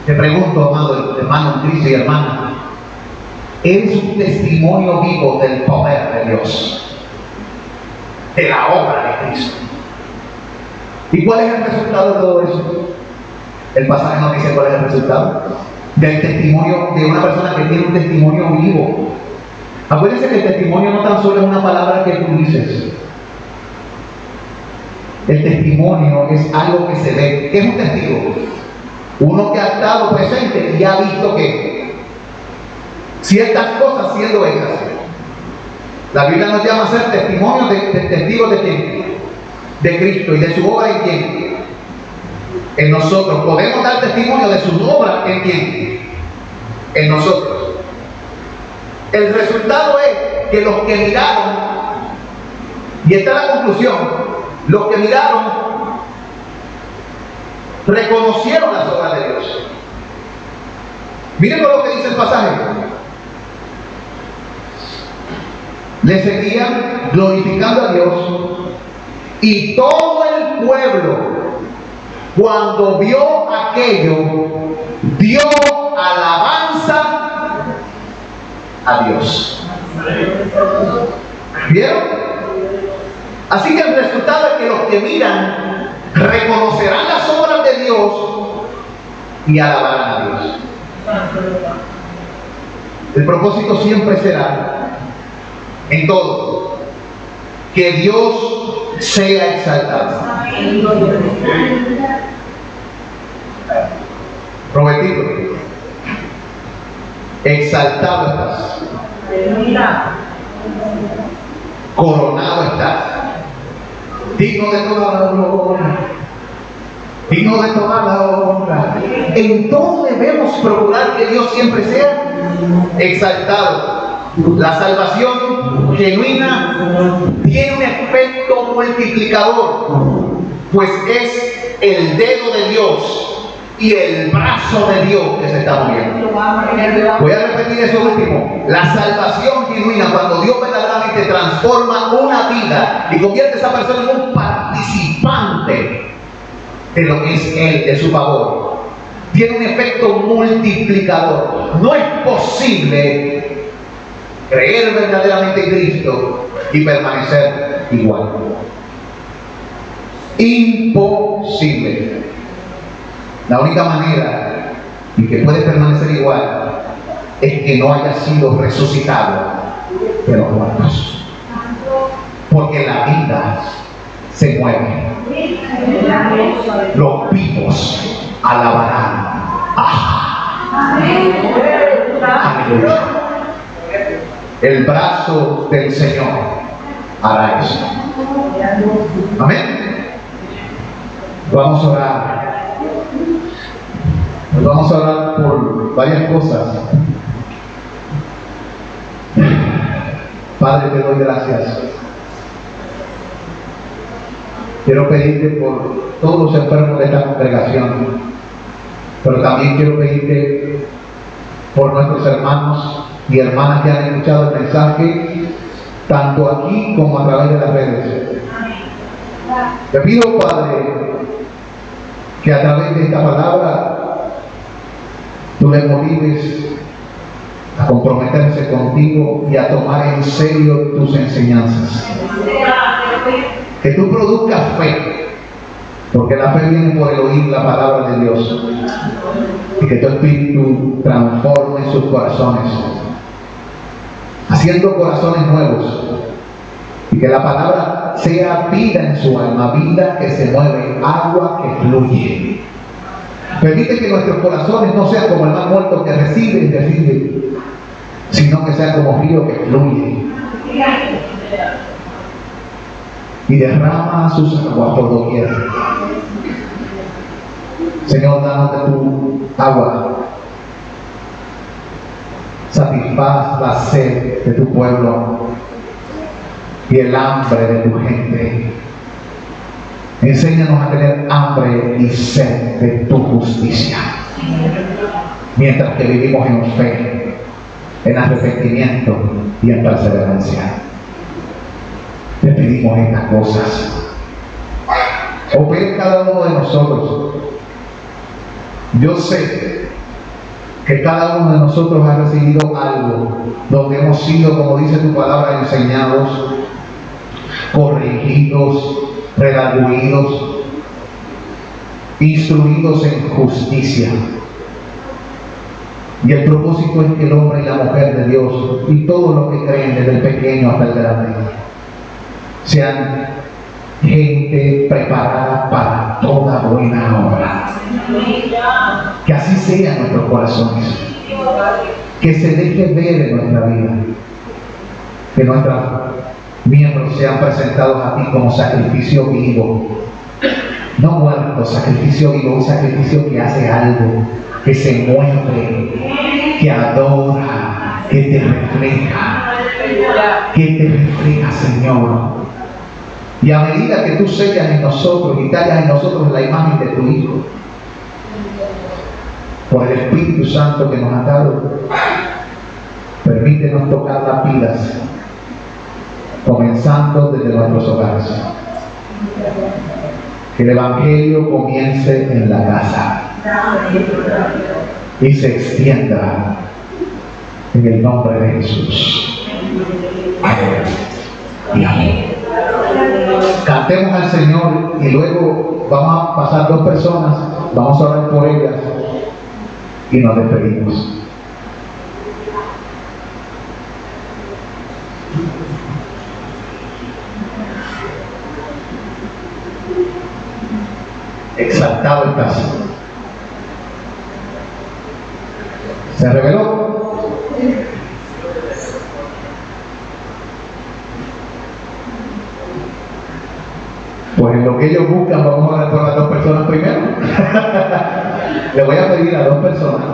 Speaker 1: Te pregunto, amado hermano en Cristo y hermana, ¿eres un testimonio vivo del poder de Dios, de la obra de Cristo? ¿Y cuál es el resultado de todo eso? El pasaje nos dice cuál es el resultado del testimonio de una persona que tiene un testimonio vivo. Acuérdense que el testimonio no tan solo es una palabra que tú dices. El testimonio es algo que se ve. ¿Qué es un testigo? Uno que ha estado presente y ha visto que ciertas cosas siendo hechas. La Biblia nos llama a ser testimonios de testigos de quién? De Cristo y de su obra en quién? En nosotros. Podemos dar testimonio de su obra en quién? En nosotros. El resultado es que los que miraron, y esta es la conclusión, los que miraron reconocieron las obras de Dios. Miren lo que dice el pasaje. Le seguían glorificando a Dios, y todo el pueblo, cuando vio aquello, dio alabanza a Dios. ¿Vieron? Así que el resultado es que los que miran reconocerán las obras de Dios y alabarán a Dios. El propósito siempre será, en todo, que Dios sea exaltado. Prometido, exaltado estás, coronado estás, digno de toda la gloria, digno de toda la honra. En todo debemos procurar que Dios siempre sea exaltado. La salvación genuina tiene un efecto multiplicador, pues es el dedo de Dios y el brazo de Dios que se está moviendo. Voy a repetir eso último. La salvación genuina, cuando Dios verdaderamente transforma una vida y convierte a esa persona en un participante de lo que es Él, de su favor, tiene un efecto multiplicador. No es posible creer verdaderamente en Cristo y permanecer igual. Imposible. La única manera en que puede permanecer igual es que no haya sido resucitado de los muertos. Porque la vida se mueve. Los vivos alabarán. Aleluya. El brazo del Señor hará eso. Amén. Vamos a orar. Vamos a orar por varias cosas. Padre, te doy gracias. Quiero pedirte por todos los enfermos de esta congregación, pero también quiero pedirte por nuestros hermanos y hermanas que han escuchado el mensaje, tanto aquí como a través de las redes. Te pido, Padre, que a través de esta palabra tú les motives a comprometerse contigo y a tomar en serio tus enseñanzas. Que tú produzcas fe, porque la fe viene por el oír la palabra de Dios. Y que tu Espíritu transforme sus corazones, haciendo corazones nuevos. Y que la palabra sea vida en su alma, vida que se mueve, agua que fluye. Permite que nuestros corazones no sean como el mar muerto que recibe y recibe, sino que sean como río que fluye y derrama sus aguas por doquier. Señor, danos de tu agua. Satisfaz la sed de tu pueblo y el hambre de tu gente. Enséñanos a tener hambre y sed de tu justicia, mientras que vivimos en fe, en arrepentimiento y en perseverancia. Te pedimos estas cosas. Opera cada uno de nosotros. Yo sé que cada uno de nosotros ha recibido algo donde hemos sido, como dice tu palabra, enseñados, corregidos, redarguidos, instruidos en justicia. Y el propósito es que el hombre y la mujer de Dios y todos los que creen, desde el pequeño hasta el grande, sean gente preparada para toda buena obra. Que así sean nuestros corazones, que se deje ver en nuestra vida, que nuestros miembros sean presentados a ti como sacrificio vivo, no muerto, sacrificio vivo, un sacrificio que hace algo, que se mueve, que adora, que te refleja, Señor. Y a medida que tú sellas en nosotros y tallas en nosotros la imagen de tu Hijo, por el Espíritu Santo que nos ha dado, permítenos tocar las vidas, comenzando desde nuestros hogares. Que el Evangelio comience en la casa y se extienda en el nombre de Jesús. Amén y amén. Cantemos al Señor y luego vamos a pasar dos personas, vamos a orar por ellas y nos despedimos. Exaltado estás. ¿Se reveló? Pues en lo que ellos buscan, vamos a orar por las dos personas primero. Le voy a pedir a dos personas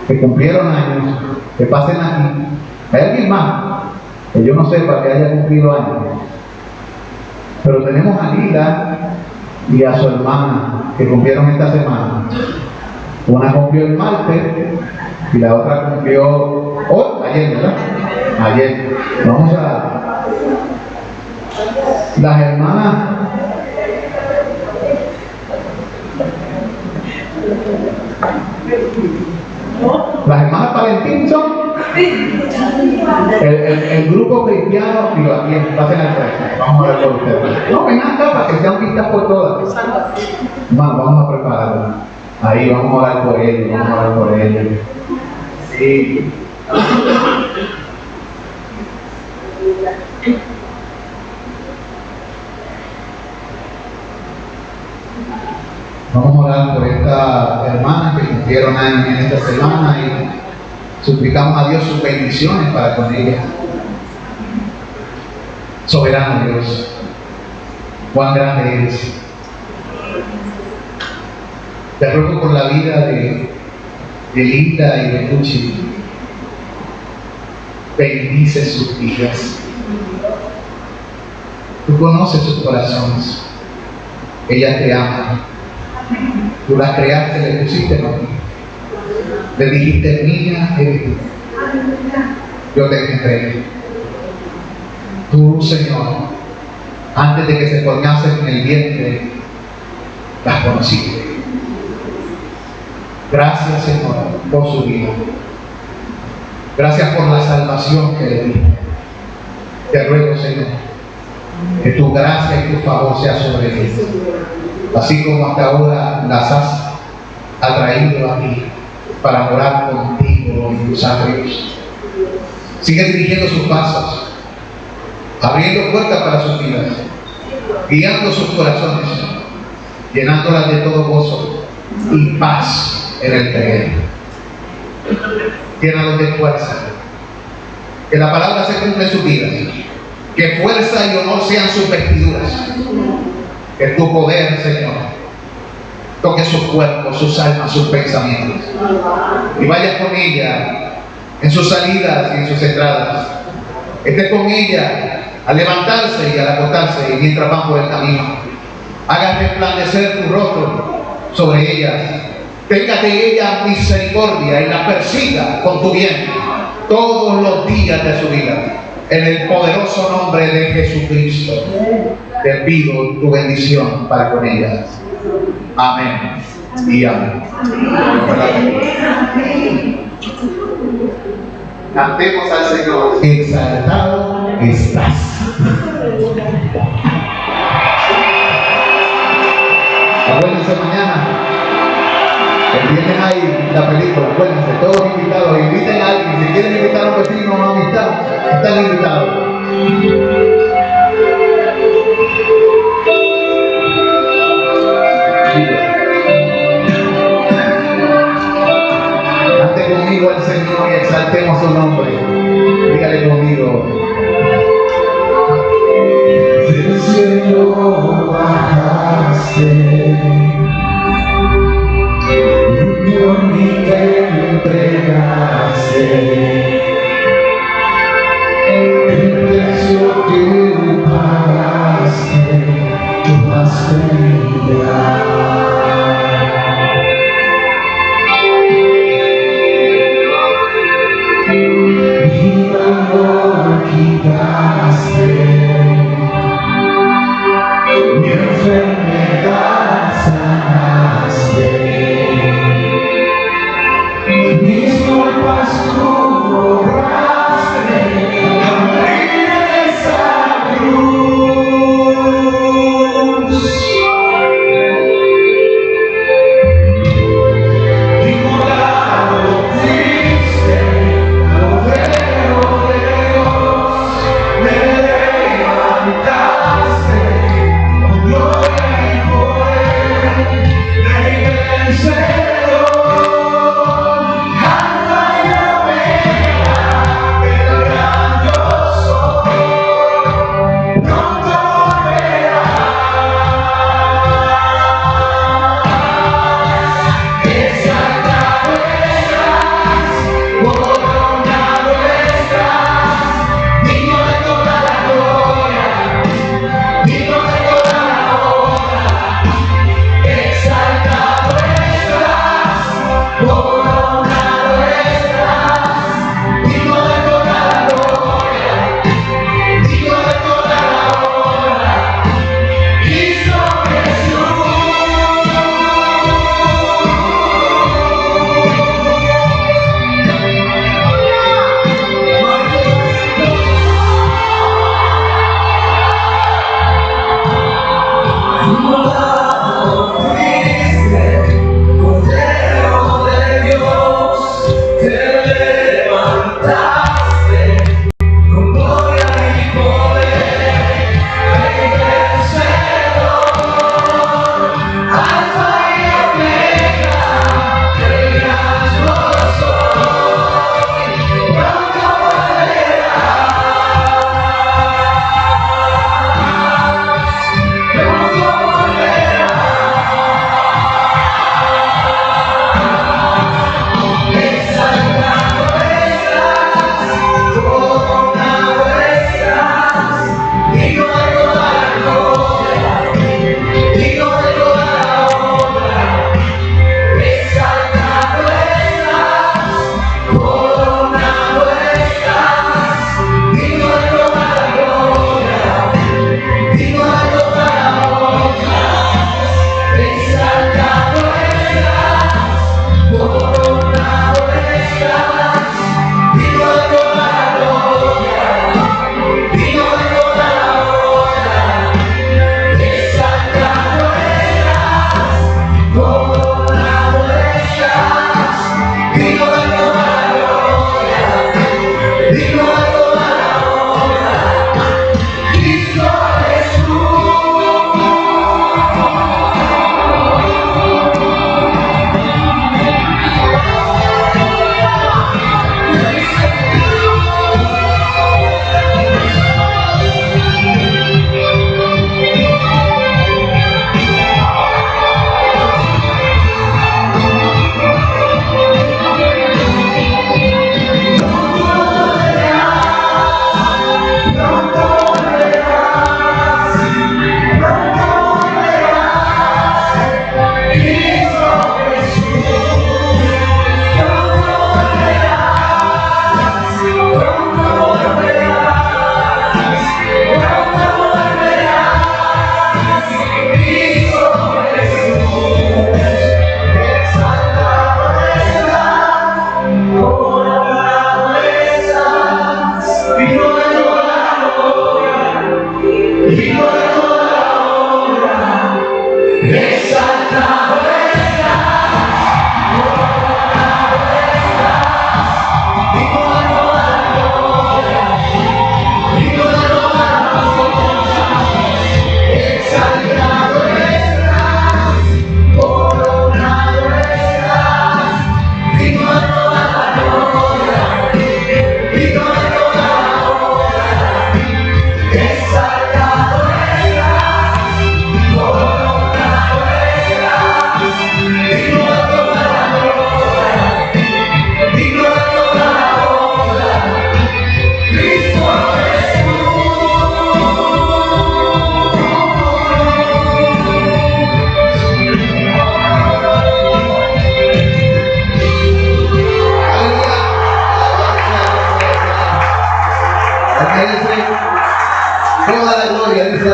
Speaker 1: que cumplieron años, que pasen aquí. ¿Hay alguien más que yo no sepa que haya cumplido años? Pero tenemos a Lila y a su hermana que cumplieron esta semana. Una cumplió el martes y la otra cumplió ayer, ¿verdad? Ayer. Vamos a... Las hermanas Valentín son el grupo cristiano, y aquí pasen al frente. Vamos a ver por ustedes. No, ven acá para que sean vistas por todas. Vamos a prepararlo. Ahí vamos a orar por ellos, vamos a orar por ellos. Sí. Vamos a orar por esta hermana que cumplieron años en esta semana y suplicamos a Dios sus bendiciones para con ella. Soberano Dios, cuán grande eres. Te ruego por la vida de Linda y de Cuchi. Bendice sus vidas. Tú conoces sus corazones. Ella te ama. Tú la creaste, le pusiste nombre. Le dijiste, mía eres tú. Yo te engendré. Tú, Señor, antes de que se formasen en el vientre, las conociste. Gracias, Señor, por su vida. Gracias por la salvación que le diste. Te ruego, Señor, que tu gracia y tu favor sea sobre ellos, así como hasta ahora las has atraído aquí para morar contigo en tus atrios. Sigue dirigiendo sus pasos, abriendo puertas para sus vidas, guiando sus corazones, llenándolas de todo gozo y paz en el terreno. Llénalos de fuerza, que la palabra se cumpla en sus vidas, que fuerza y honor sean sus vestiduras, que tu poder, Señor, toque sus cuerpos, sus almas, sus pensamientos, y vayas con ella en sus salidas y en sus entradas. Estés con ella al levantarse y al acostarse, y mientras van por el camino, hagas resplandecer tu rostro sobre ellas. Tenga de ella misericordia y la persiga con tu bien todos los días de su vida. En el poderoso nombre de Jesucristo te pido tu bendición para con ellas. Amén y amén. Cantemos al Señor. Exaltado estás. Acuérdense mañana. Entienden ahí la película, acuérdense, todos invitados, inviten a alguien, si quieren invitar a un vecino o a una amistad, están invitados. Cante conmigo al Señor y exaltemos su nombre. Dígale conmigo. Del cielo bajaste, por mí te entregaste, el precio que pagaste, tu más vida. Mi dolor quitaste, mi enfermedad sanaste. Mis culpas tú borraste, al morir en esa cruz. Inmolado fuiste, Cordero de Dios, me levantaste con gloria y poder, Rey vencedor. Alfa y Omega.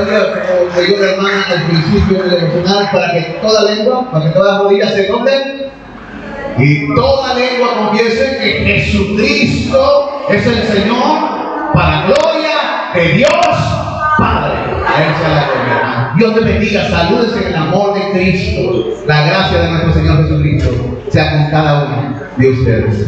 Speaker 1: todavía, como dijo la hermana al principio del devocional, para que toda lengua, para que todas las rodillas se doblen y toda lengua confiese que Jesucristo es el Señor, para gloria de Dios Padre. A Él sea la gloria, hermano. Dios te bendiga, salúdense en el amor de Cristo. La gracia de nuestro Señor Jesucristo sea con cada uno de ustedes.